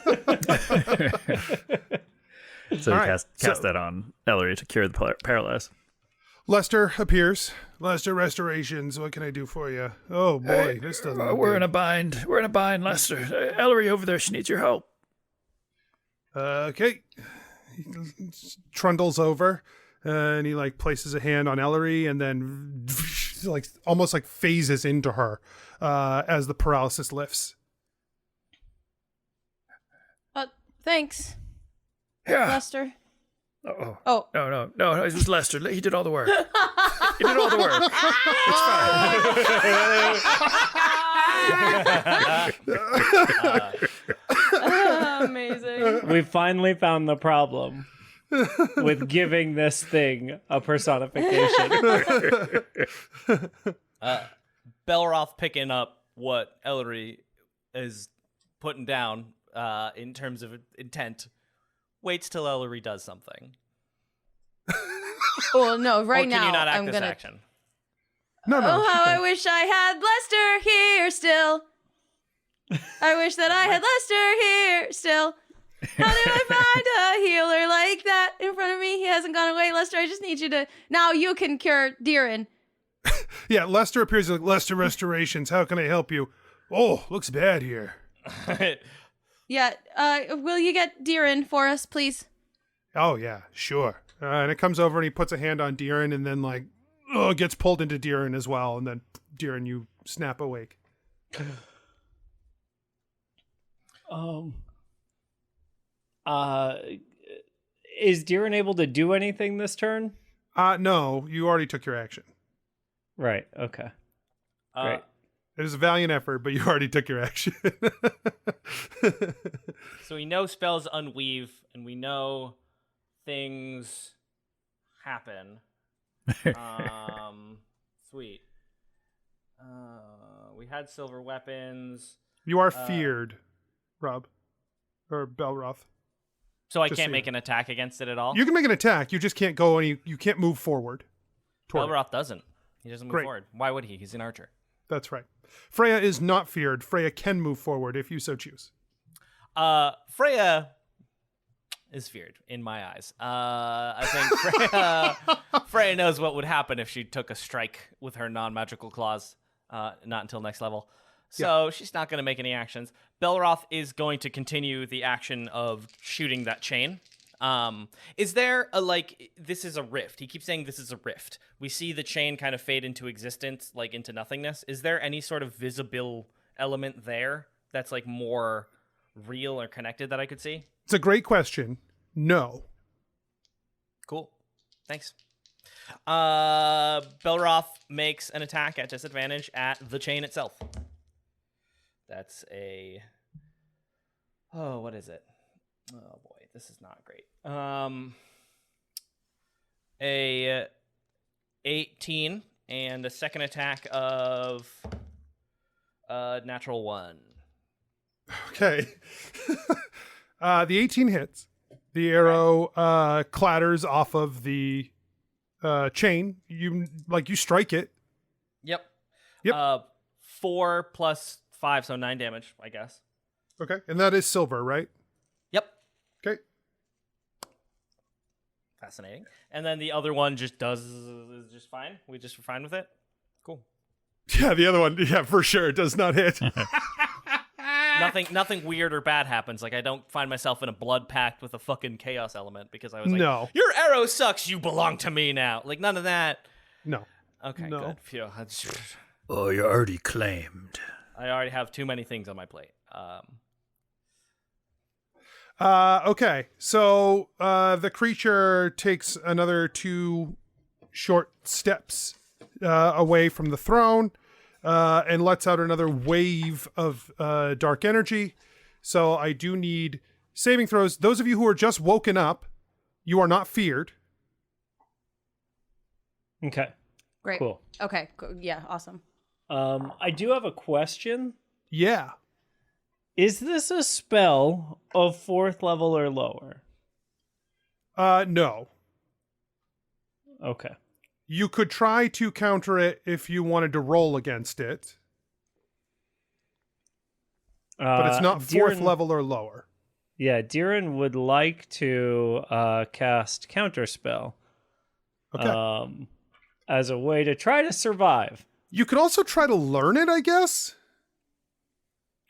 Speaker 1: All
Speaker 7: he
Speaker 1: right,
Speaker 7: cast that on Ellery to cure the paralyze.
Speaker 1: Lester appears. Lester Restorations. What can I do for you? Oh boy, this doesn't. Look
Speaker 3: We're
Speaker 1: good.
Speaker 3: in a bind. We're in a bind, Lester. Ellery over there, she needs your help.
Speaker 1: Okay. He trundles over, and he like places a hand on Ellery, and then like almost like phases into her as the paralysis lifts.
Speaker 4: Thanks,
Speaker 3: Yeah.
Speaker 4: Lester.
Speaker 3: Oh. No. It was Lester. He did all the work. He did all the work. It's fine.
Speaker 4: Amazing.
Speaker 6: We finally found the problem with giving this thing a personification.
Speaker 2: Belroth picking up what Ellery is putting down in terms of intent, waits till Ellery does something.
Speaker 4: Well, no, right
Speaker 2: Or can
Speaker 4: now
Speaker 2: you not act
Speaker 4: I'm
Speaker 2: this
Speaker 4: gonna.
Speaker 2: action?
Speaker 1: No.
Speaker 4: Oh,
Speaker 1: she
Speaker 4: how
Speaker 1: can.
Speaker 4: I wish I had Lester here still. I wish that I had Lester here still. How do I find a healer like that in front of me? He hasn't gone away, Lester. I just need you to. Now you can cure DeeRan.
Speaker 1: Yeah, Lester appears like Lester Restorations. How can I help you? Oh, looks bad here.
Speaker 4: Yeah. Will you get DeeRan for us, please?
Speaker 1: Oh yeah, sure. And it comes over and he puts a hand on DeeRan and then like gets pulled into DeeRan as well, and then DeeRan, you snap awake.
Speaker 6: Is DeeRan able to do anything this turn?
Speaker 1: No, you already took your action.
Speaker 6: Right. Okay. Great.
Speaker 1: It was a valiant effort, but you already took your action.
Speaker 2: So we know spells unweave, and we know things happen. Sweet. We had silver weapons.
Speaker 1: You are feared, Rob. Or Belroth.
Speaker 2: So I
Speaker 1: Just
Speaker 2: can't
Speaker 1: so
Speaker 2: make
Speaker 1: you-
Speaker 2: an attack against it at all?
Speaker 1: You can make an attack, you just can't go you can't move forward. toward it.
Speaker 2: Belroth doesn't. He doesn't move
Speaker 1: Great.
Speaker 2: forward. Why would he? He's an archer.
Speaker 1: That's right. Freya is not feared. Freya can move forward if you so choose.
Speaker 2: Freya is feared in my eyes. I think Freya knows what would happen if she took a strike with her non-magical claws. Not until next level. So she's not going to make any actions. Belroth is going to continue the action of shooting that chain. Is there this is a rift. He keeps saying this is a rift. We see the chain kind of fade into existence, like into nothingness. Is there any sort of visible element there that's like more real or connected that I could see?
Speaker 1: It's a great question. No.
Speaker 2: Cool. Thanks. Belroth makes an attack at disadvantage at the chain itself. That's a... Oh, what is it? Oh boy, this is not great. A 18 and a second attack of natural 1.
Speaker 1: Okay. The 18 hits. The arrow clatters off of the chain. You strike it.
Speaker 2: Yep. 4 plus 5, so 9 damage, I guess.
Speaker 1: Okay, and that is silver, right?
Speaker 2: Yep.
Speaker 1: Okay.
Speaker 2: Fascinating. And then the other one just is just fine. We just were fine with it. Cool.
Speaker 1: Yeah, the other one, yeah, for sure, it does not hit.
Speaker 2: Nothing weird or bad happens. Like I don't find myself in a blood pact with a fucking chaos element because I was like,
Speaker 1: no,
Speaker 2: your arrow sucks. You belong to me now. Like none of that.
Speaker 1: No.
Speaker 2: Okay.
Speaker 1: No.
Speaker 2: Good. Phew.
Speaker 7: Oh, you're already claimed.
Speaker 2: I already have too many things on my plate.
Speaker 1: Okay, so the creature takes another 2 short steps away from the throne and lets out another wave of dark energy. So I do need saving throws. Those of you who are just woken up, you are not feared.
Speaker 6: Okay.
Speaker 4: Great.
Speaker 6: Cool.
Speaker 4: Okay. Yeah. Awesome.
Speaker 6: I do have a question.
Speaker 1: Yeah.
Speaker 6: Is this a spell of 4th level or lower?
Speaker 1: No.
Speaker 6: Okay.
Speaker 1: You could try to counter it if you wanted to roll against it, but it's not 4th level or lower.
Speaker 6: Yeah, Deeran would like to cast Counterspell.
Speaker 1: Okay.
Speaker 6: As a way to try to survive.
Speaker 1: You could also try to learn it, I guess.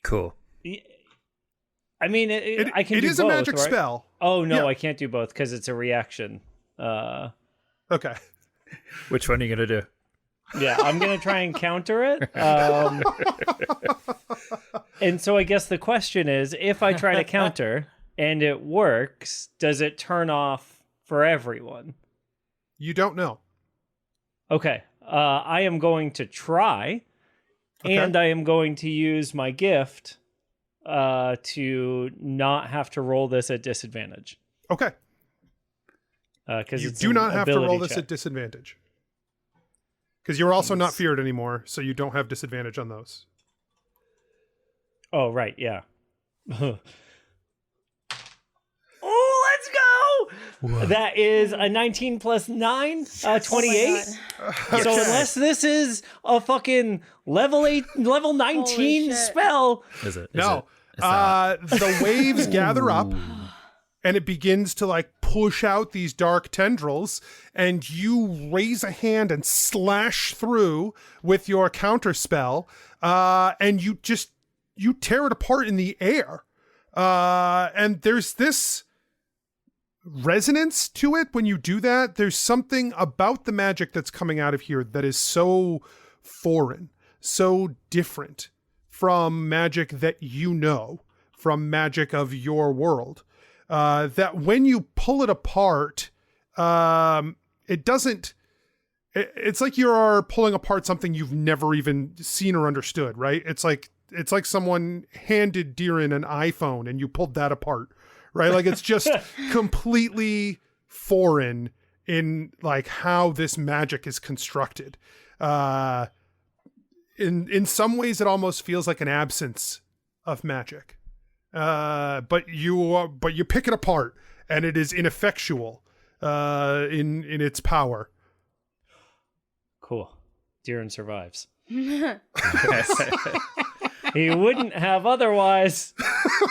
Speaker 7: Cool.
Speaker 6: I mean, I can do both. It
Speaker 1: is a magic
Speaker 6: right?
Speaker 1: spell.
Speaker 6: Oh, no,
Speaker 1: Yeah.
Speaker 6: I can't do both because it's a reaction.
Speaker 1: Okay.
Speaker 7: Which one are you going to do?
Speaker 6: Yeah, I'm going to try and counter it. And so I guess the question is, if I try to counter and it works, does it turn off for everyone?
Speaker 1: You don't know.
Speaker 6: Okay. I am going to try, and I am going to use my gift to not have to roll this at disadvantage.
Speaker 1: Okay.
Speaker 6: Because
Speaker 1: You do not have to roll this at disadvantage. Because you're also not feared anymore, so you don't have disadvantage on those.
Speaker 6: Oh, right, yeah. Oh, let's go! Whoa. That is a 19 plus 9, 28.
Speaker 4: Oh
Speaker 6: So unless this is a fucking level 19 spell.
Speaker 7: Is it?
Speaker 1: No. The waves gather up, and it begins to push out these dark tendrils, and you raise a hand and slash through with your counter spell, and you tear it apart in the air. And there's this resonance to it when you do that. There's something about the magic that's coming out of here that is so foreign, so different from magic that you know, from magic of your world, that when you pull it apart, it doesn't, it's like you're pulling apart something you've never even seen or understood, right? It's like someone handed Deeran an iPhone and you pulled that apart, right? Like it's just completely foreign in how this magic is constructed. In some ways, it almost feels like an absence of magic. But you pick it apart, and it is ineffectual in its power.
Speaker 6: Cool. Deeran survives. He wouldn't have otherwise,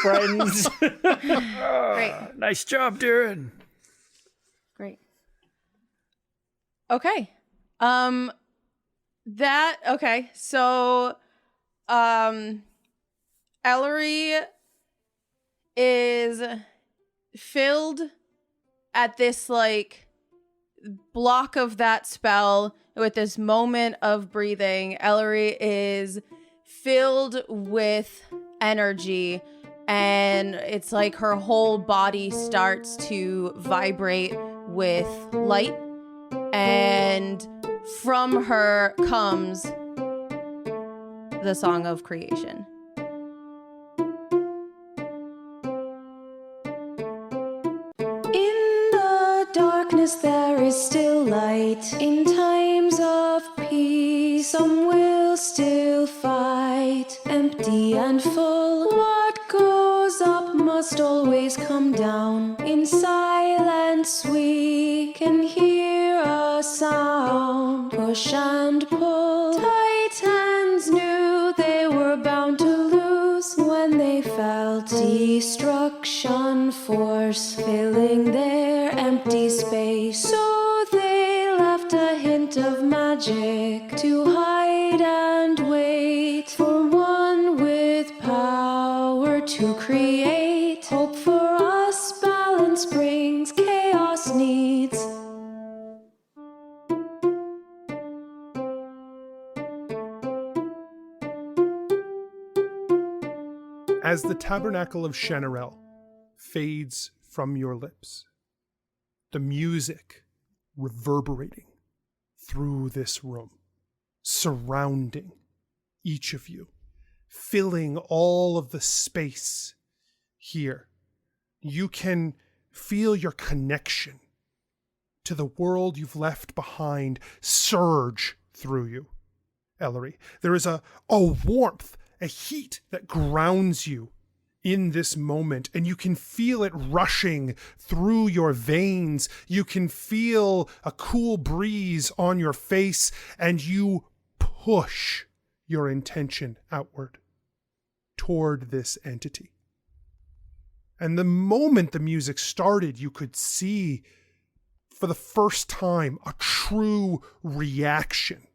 Speaker 6: friends.
Speaker 4: Great.
Speaker 7: Nice job, Deeran.
Speaker 4: Great. Okay. So Ellery is filled at this like block of that spell with this moment of breathing. Ellery is filled with energy, and it's like her whole body starts to vibrate with light, and from her comes the song of creation. In the darkness there is still light. In times of peace some will still fight. Empty and full, what goes up must always come down. In silence we can hear a sound. Push and pull, titans knew they were bound to lose when they felt destruction force filling their empty space. So they left a hint of magic to hide and wait for one with power to create. Hope for us, balance brings, chaos needs.
Speaker 1: As the tabernacle of Shenarel fades from your lips, the music reverberating through this room, surrounding each of you, filling all of the space here. You can feel your connection to the world you've left behind surge through you, Ellery. There is a warmth, a heat that grounds you in this moment, and you can feel it rushing through your veins. You can feel a cool breeze on your face, and you push your intention outward toward this entity. And the moment the music started, you could see for the first time a true reaction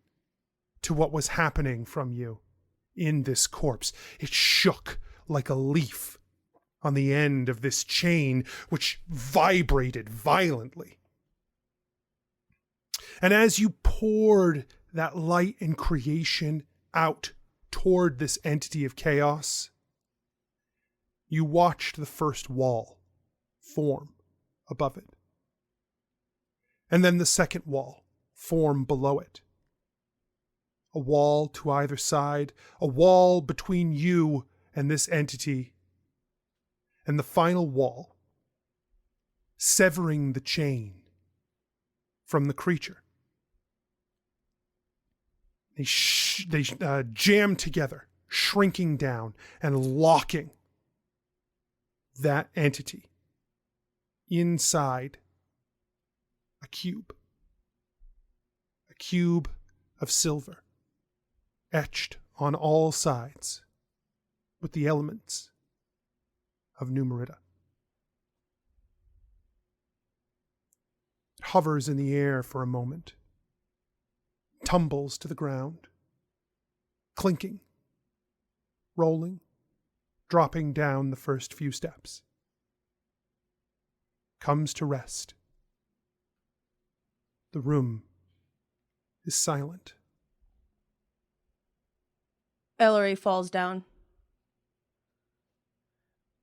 Speaker 1: to what was happening from you in this corpse. It shook like a leaf on the end of this chain, which vibrated violently. And as you poured that light and creation out toward this entity of chaos, you watched the first wall form above it. And then the second wall form below it. A wall to either side, a wall between you and this entity, and the final wall, severing the chain from the creature. They jam together, shrinking down and locking that entity inside a cube of silver, etched on all sides with the elements of New Merida. It hovers in the air for a moment, tumbles to the ground, clinking, rolling, dropping down the first few steps, comes to rest. The room is silent.
Speaker 4: Ellery falls down.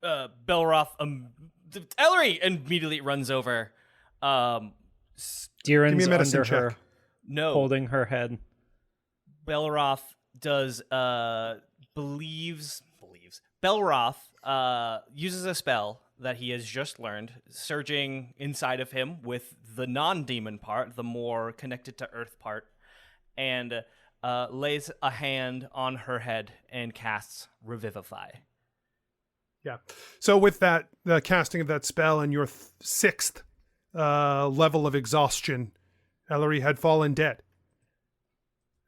Speaker 2: Belroth, Ellery immediately runs over.
Speaker 6: Deeran's
Speaker 1: Give me a medicine
Speaker 6: under
Speaker 1: check.
Speaker 6: her, holding her head.
Speaker 2: Belroth does, believes. Belroth, uses a spell that he has just learned, surging inside of him with the non-demon part, the more connected to Earth part, and lays a hand on her head and casts Revivify.
Speaker 1: Yeah. So with that, the casting of that spell and your sixth level of exhaustion, Ellery had fallen dead.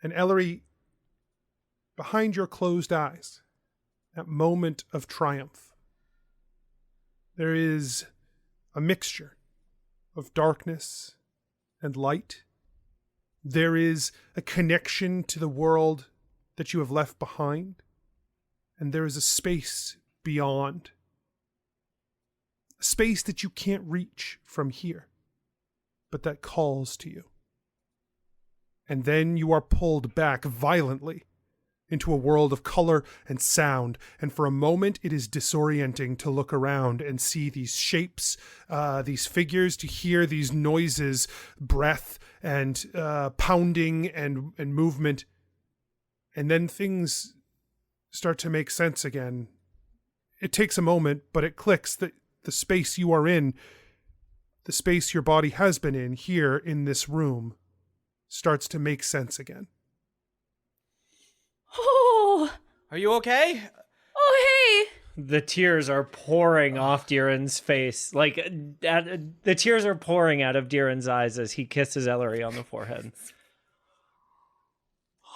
Speaker 1: And Ellery, behind your closed eyes, that moment of triumph, there is a mixture of darkness and light. There is a connection to the world that you have left behind, and there is a space beyond. A space that you can't reach from here, but that calls to you. And then you are pulled back violently into a world of color and sound, and for a moment it is disorienting to look around and see these shapes, these figures, to hear these noises, breath and pounding and movement, and then things start to make sense again. It takes a moment, but it clicks that the space you are in, the space your body has been in here in this room, starts to make sense again.
Speaker 4: Oh,
Speaker 2: Are you okay?
Speaker 4: oh, hey.
Speaker 6: The tears are pouring off Deeran's face. Like, the tears are pouring out of Deeran's eyes as he kisses Ellery on the forehead.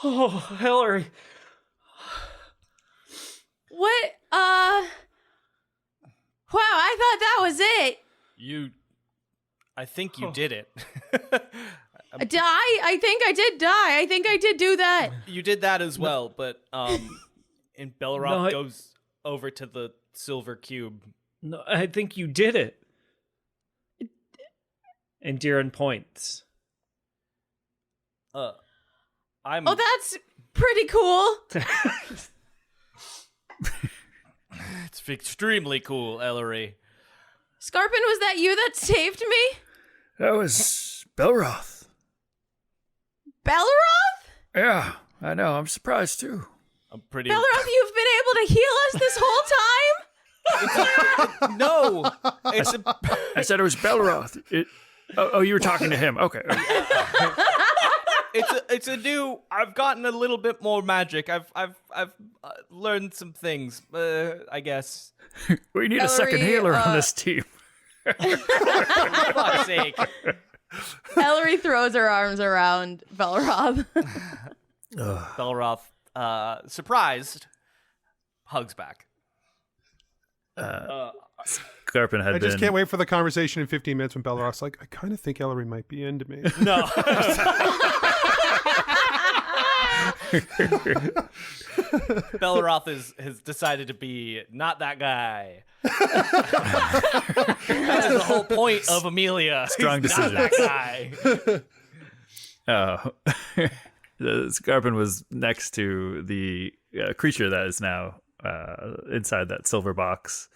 Speaker 6: Oh, Ellery.
Speaker 4: What? Wow, I thought that was it.
Speaker 2: I think you did it.
Speaker 4: Die? I think I did die. I think I did do that.
Speaker 2: You did that as well, but and Belroth goes over to the silver cube.
Speaker 6: No, I think you did it. And Deeran points.
Speaker 4: Oh, that's pretty cool.
Speaker 2: It's extremely cool, Ellery.
Speaker 4: Skarpin, was that you that saved me?
Speaker 3: That was Belroth.
Speaker 4: Belroth?
Speaker 3: Yeah, I know. I'm surprised too.
Speaker 2: I'm pretty.
Speaker 4: Belroth, you've been able to heal us this whole time?
Speaker 2: No, it's
Speaker 3: I said it was Belroth. Oh, you were talking to him. Okay.
Speaker 2: it's a new. I've gotten a little bit more magic. I've learned some things. I guess.
Speaker 3: We need a
Speaker 4: Ellery,
Speaker 3: second healer on this team.
Speaker 2: For fuck's sake.
Speaker 4: Ellery throws her arms around Belroth.
Speaker 2: Belroth, surprised, hugs back.
Speaker 7: Skarpin had
Speaker 1: I just
Speaker 7: been.
Speaker 1: can't wait for the conversation in 15 minutes when Belroth's like, I kind of think Ellery might be into me.
Speaker 2: No. Belroth has decided to be not that guy. That's the whole point of Amelia.
Speaker 7: Strong
Speaker 2: He's not
Speaker 7: decision.
Speaker 2: that guy.
Speaker 7: Skarpin was next to the creature that is now inside that silver box.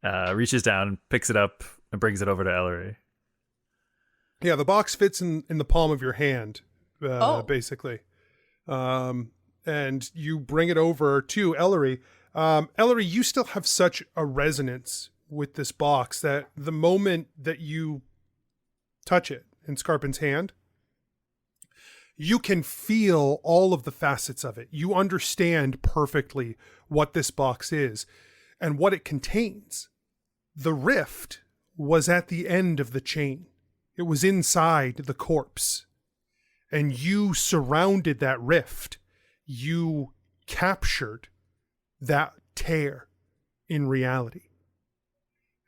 Speaker 7: Reaches down, picks it up, and brings it over to Ellery.
Speaker 1: Yeah, the box fits in the palm of your hand, basically. And you bring it over to Ellery. Ellery, you still have such a resonance with this box that the moment that you touch it in Skarpin's hand, you can feel all of the facets of it. You understand perfectly what this box is and what it contains. The rift was at the end of the chain. It was inside the corpse. And you surrounded that rift. You captured that tear in reality.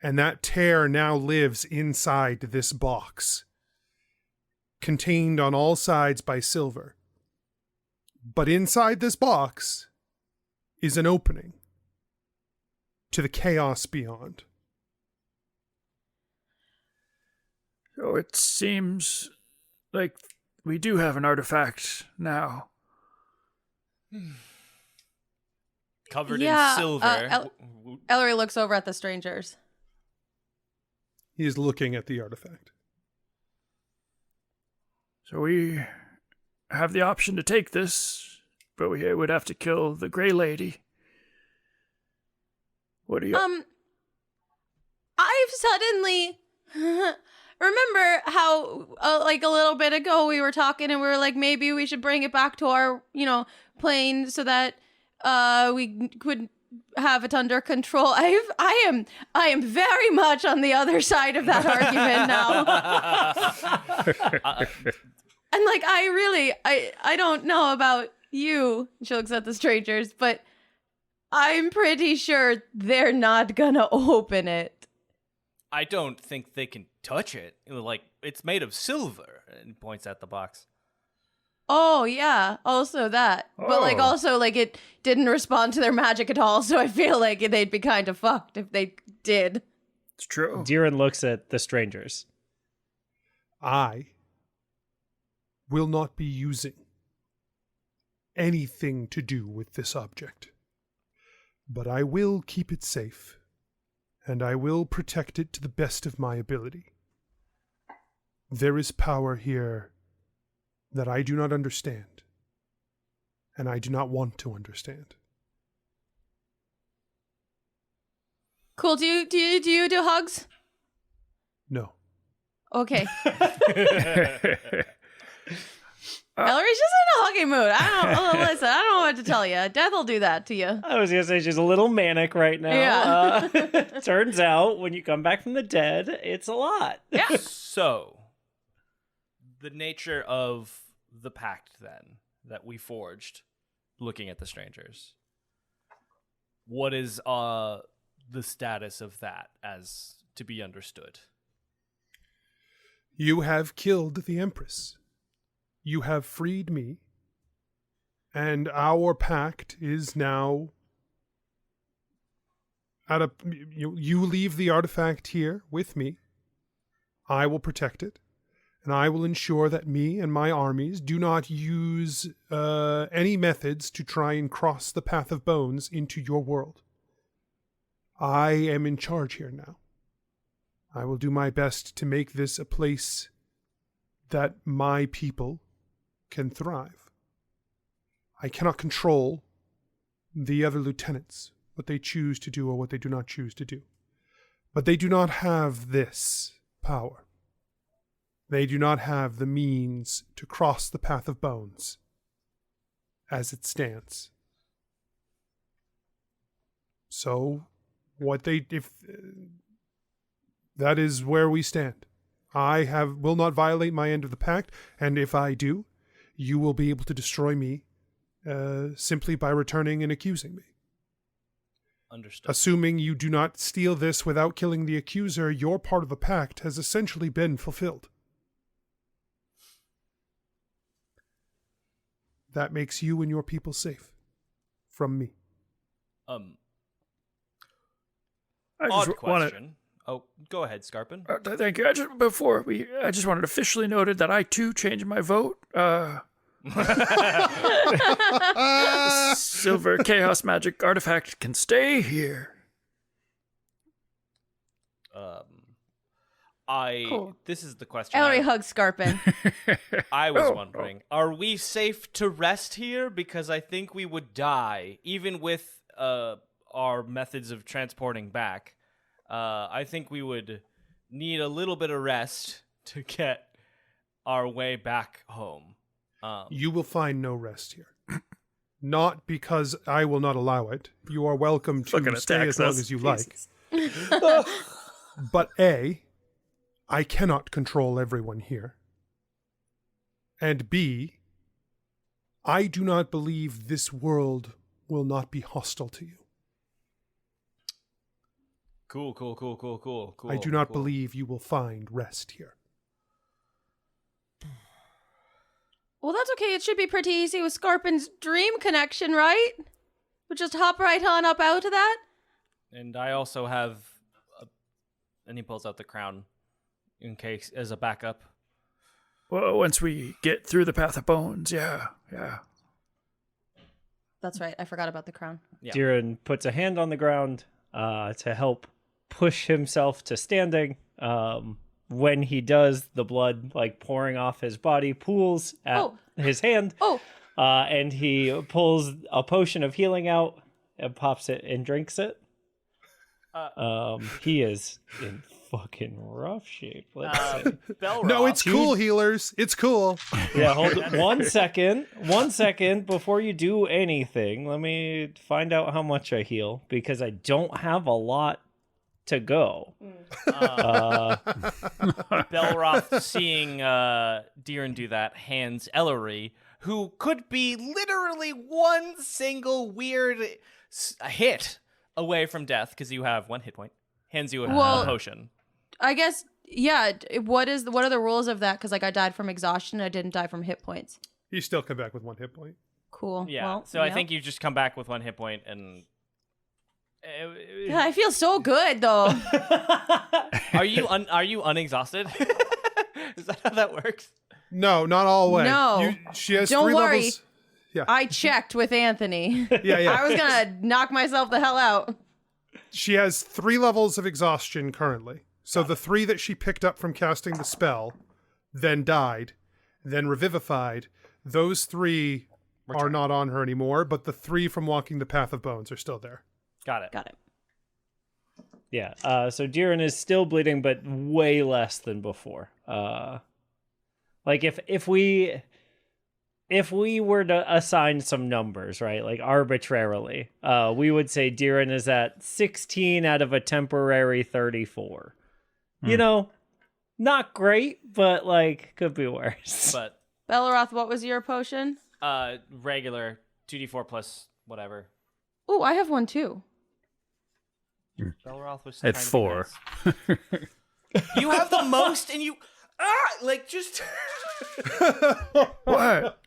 Speaker 1: And that tear now lives inside this box, contained on all sides by silver. But inside this box is an opening to the chaos beyond.
Speaker 3: So it seems like we do have an artifact now.
Speaker 2: Covered
Speaker 4: Yeah,
Speaker 2: in silver.
Speaker 4: Ellery looks over at the strangers.
Speaker 1: He is looking at the artifact.
Speaker 3: So we have the option to take this, but we would have to kill the Grey Lady. What do you...
Speaker 4: I've suddenly... Remember how, like, a little bit ago we were talking and we were like, maybe we should bring it back to our, plane so that we could have it under control. I am very much on the other side of that argument now. And like, I don't know about you, she looks at the strangers, but I'm pretty sure they're not gonna open it.
Speaker 2: I don't think they can touch it. Like, it's made of silver, and points at the box.
Speaker 4: Oh, yeah. Also that. But, like,
Speaker 7: Oh.
Speaker 4: also, like, it didn't respond to their magic at all, so I feel like they'd be kind of fucked if they did.
Speaker 3: It's true.
Speaker 6: Deeran looks at the strangers.
Speaker 1: I will not be using anything to do with this object, but I will keep it safe, and I will protect it to the best of my ability. There is power here that I do not understand, and I do not want to understand.
Speaker 4: Cool. Do you do hugs?
Speaker 1: No.
Speaker 4: Okay. Ellery's just in a hugging mood. Listen, I don't know what to tell you. Death will do that to you.
Speaker 6: I was gonna say she's a little manic right now.
Speaker 4: Yeah.
Speaker 6: Turns out when you come back from the dead, it's a lot.
Speaker 4: Yeah.
Speaker 2: So, the nature of the pact then that we forged, looking at the strangers. What is the status of that as to be understood?
Speaker 1: You have killed the Empress. You have freed me, and our pact is now at a. You leave the artifact here with me. I will protect it, and I will ensure that me and my armies do not use any methods to try and cross the path of bones into your world. I am in charge here now. I will do my best to make this a place that my people can thrive. I cannot control the other lieutenants, what they choose to do or what they do not choose to do. But they do not have this power. They do not have the means to cross the path of bones as it stands. So, that is where we stand. I will not violate my end of the pact, and if I do, you will be able to destroy me simply by returning and accusing me.
Speaker 2: Understood.
Speaker 1: Assuming you do not steal this without killing the accuser, your part of the pact has essentially been fulfilled. That makes you and your people safe from me.
Speaker 3: I
Speaker 2: Odd
Speaker 3: just wanted.
Speaker 2: question. Oh, go ahead, Skarpin.
Speaker 3: Thank you. I just wanted officially noted that I too changed my vote. Silver Chaos Magic artifact can stay here.
Speaker 4: Cool.
Speaker 2: This is the question.
Speaker 4: Ellery hugs Skarpin.
Speaker 2: I was wondering, are we safe to rest here? Because I think we would die, even with our methods of transporting back. I think we would need a little bit of rest to get our way back home.
Speaker 1: You will find no rest here. Not because I will not allow it. You are welcome to stay as long as you like. But A, I cannot control everyone here. And B, I do not believe this world will not be hostile to you.
Speaker 2: Cool.
Speaker 1: I do not believe you will find rest here.
Speaker 4: Well, that's okay. It should be pretty easy with Skarpin's dream connection, right? We'll just hop right on up out of that.
Speaker 2: And I also have, and he pulls out the crown in case as a backup.
Speaker 3: Well, once we get through the path of bones, yeah.
Speaker 4: That's right. I forgot about the crown.
Speaker 2: Yeah.
Speaker 6: Deeran puts a hand on the ground to help push himself to standing. When he does, the blood pouring off his body pools at his hand. And he pulls a potion of healing out and pops it and drinks it. He is in fucking rough shape. Let's see.
Speaker 2: Belroth.
Speaker 1: No, it's cool, healers. It's cool.
Speaker 6: Yeah, hold 1 second. 1 second before you do anything. Let me find out how much I heal because I don't have a lot to go.
Speaker 2: Belroth, seeing Deeran do that, hands Ellori, who could be literally one single weird hit away from death because you have 1 hit point, hands you a potion.
Speaker 4: I guess, yeah. What are the rules of that? Because I died from exhaustion. I didn't die from hit points.
Speaker 1: You still come back with 1 hit point.
Speaker 4: Cool.
Speaker 2: Yeah.
Speaker 4: Well,
Speaker 2: so I think you just come back with 1 hit point and.
Speaker 4: Yeah, I feel so good though.
Speaker 2: Are you unexhausted? Is that how that works?
Speaker 1: No, not all the way.
Speaker 4: No.
Speaker 1: She has
Speaker 4: Don't
Speaker 1: 3
Speaker 4: worry.
Speaker 1: levels. Yeah.
Speaker 4: I checked with Anthony.
Speaker 1: Yeah.
Speaker 4: I was gonna knock myself the hell out.
Speaker 1: She has 3 levels of exhaustion currently. So the 3 that she picked up from casting the spell, then died, then revivified, those 3 are not on her anymore, but the 3 from walking the Path of Bones are still there.
Speaker 2: Got it.
Speaker 4: Got it.
Speaker 6: Yeah. So Deeran is still bleeding, but way less than before. Like if we were to assign some numbers, right, like arbitrarily, we would say Deeran is at 16 out of a temporary 34. You know, not great, but like could be worse.
Speaker 2: But
Speaker 4: Belroth, what was your potion?
Speaker 2: regular 2d4 plus whatever.
Speaker 4: Oh, I have one too.
Speaker 2: Belroth was
Speaker 7: At
Speaker 2: trying to be
Speaker 7: 4.
Speaker 2: nice. You have the most, and you like just.
Speaker 1: What?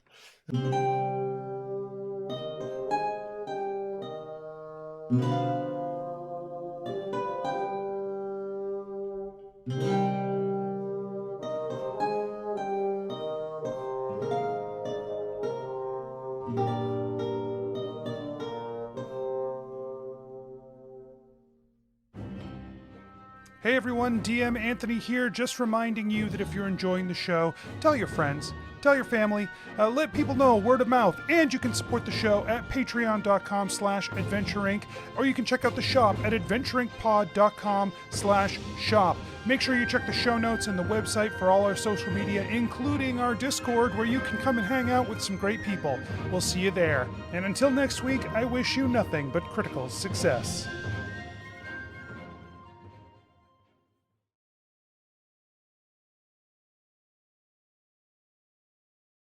Speaker 1: Hey everyone, DM Anthony here, just reminding you that if you're enjoying the show, tell your friends, tell your family, let people know word of mouth, and you can support the show at patreon.com/adventureinc, or you can check out the shop at adventureincpod.com/shop. Make sure you check the show notes and the website for all our social media, including our Discord, where you can come and hang out with some great people. We'll see you there. And until next week, I wish you nothing but critical success.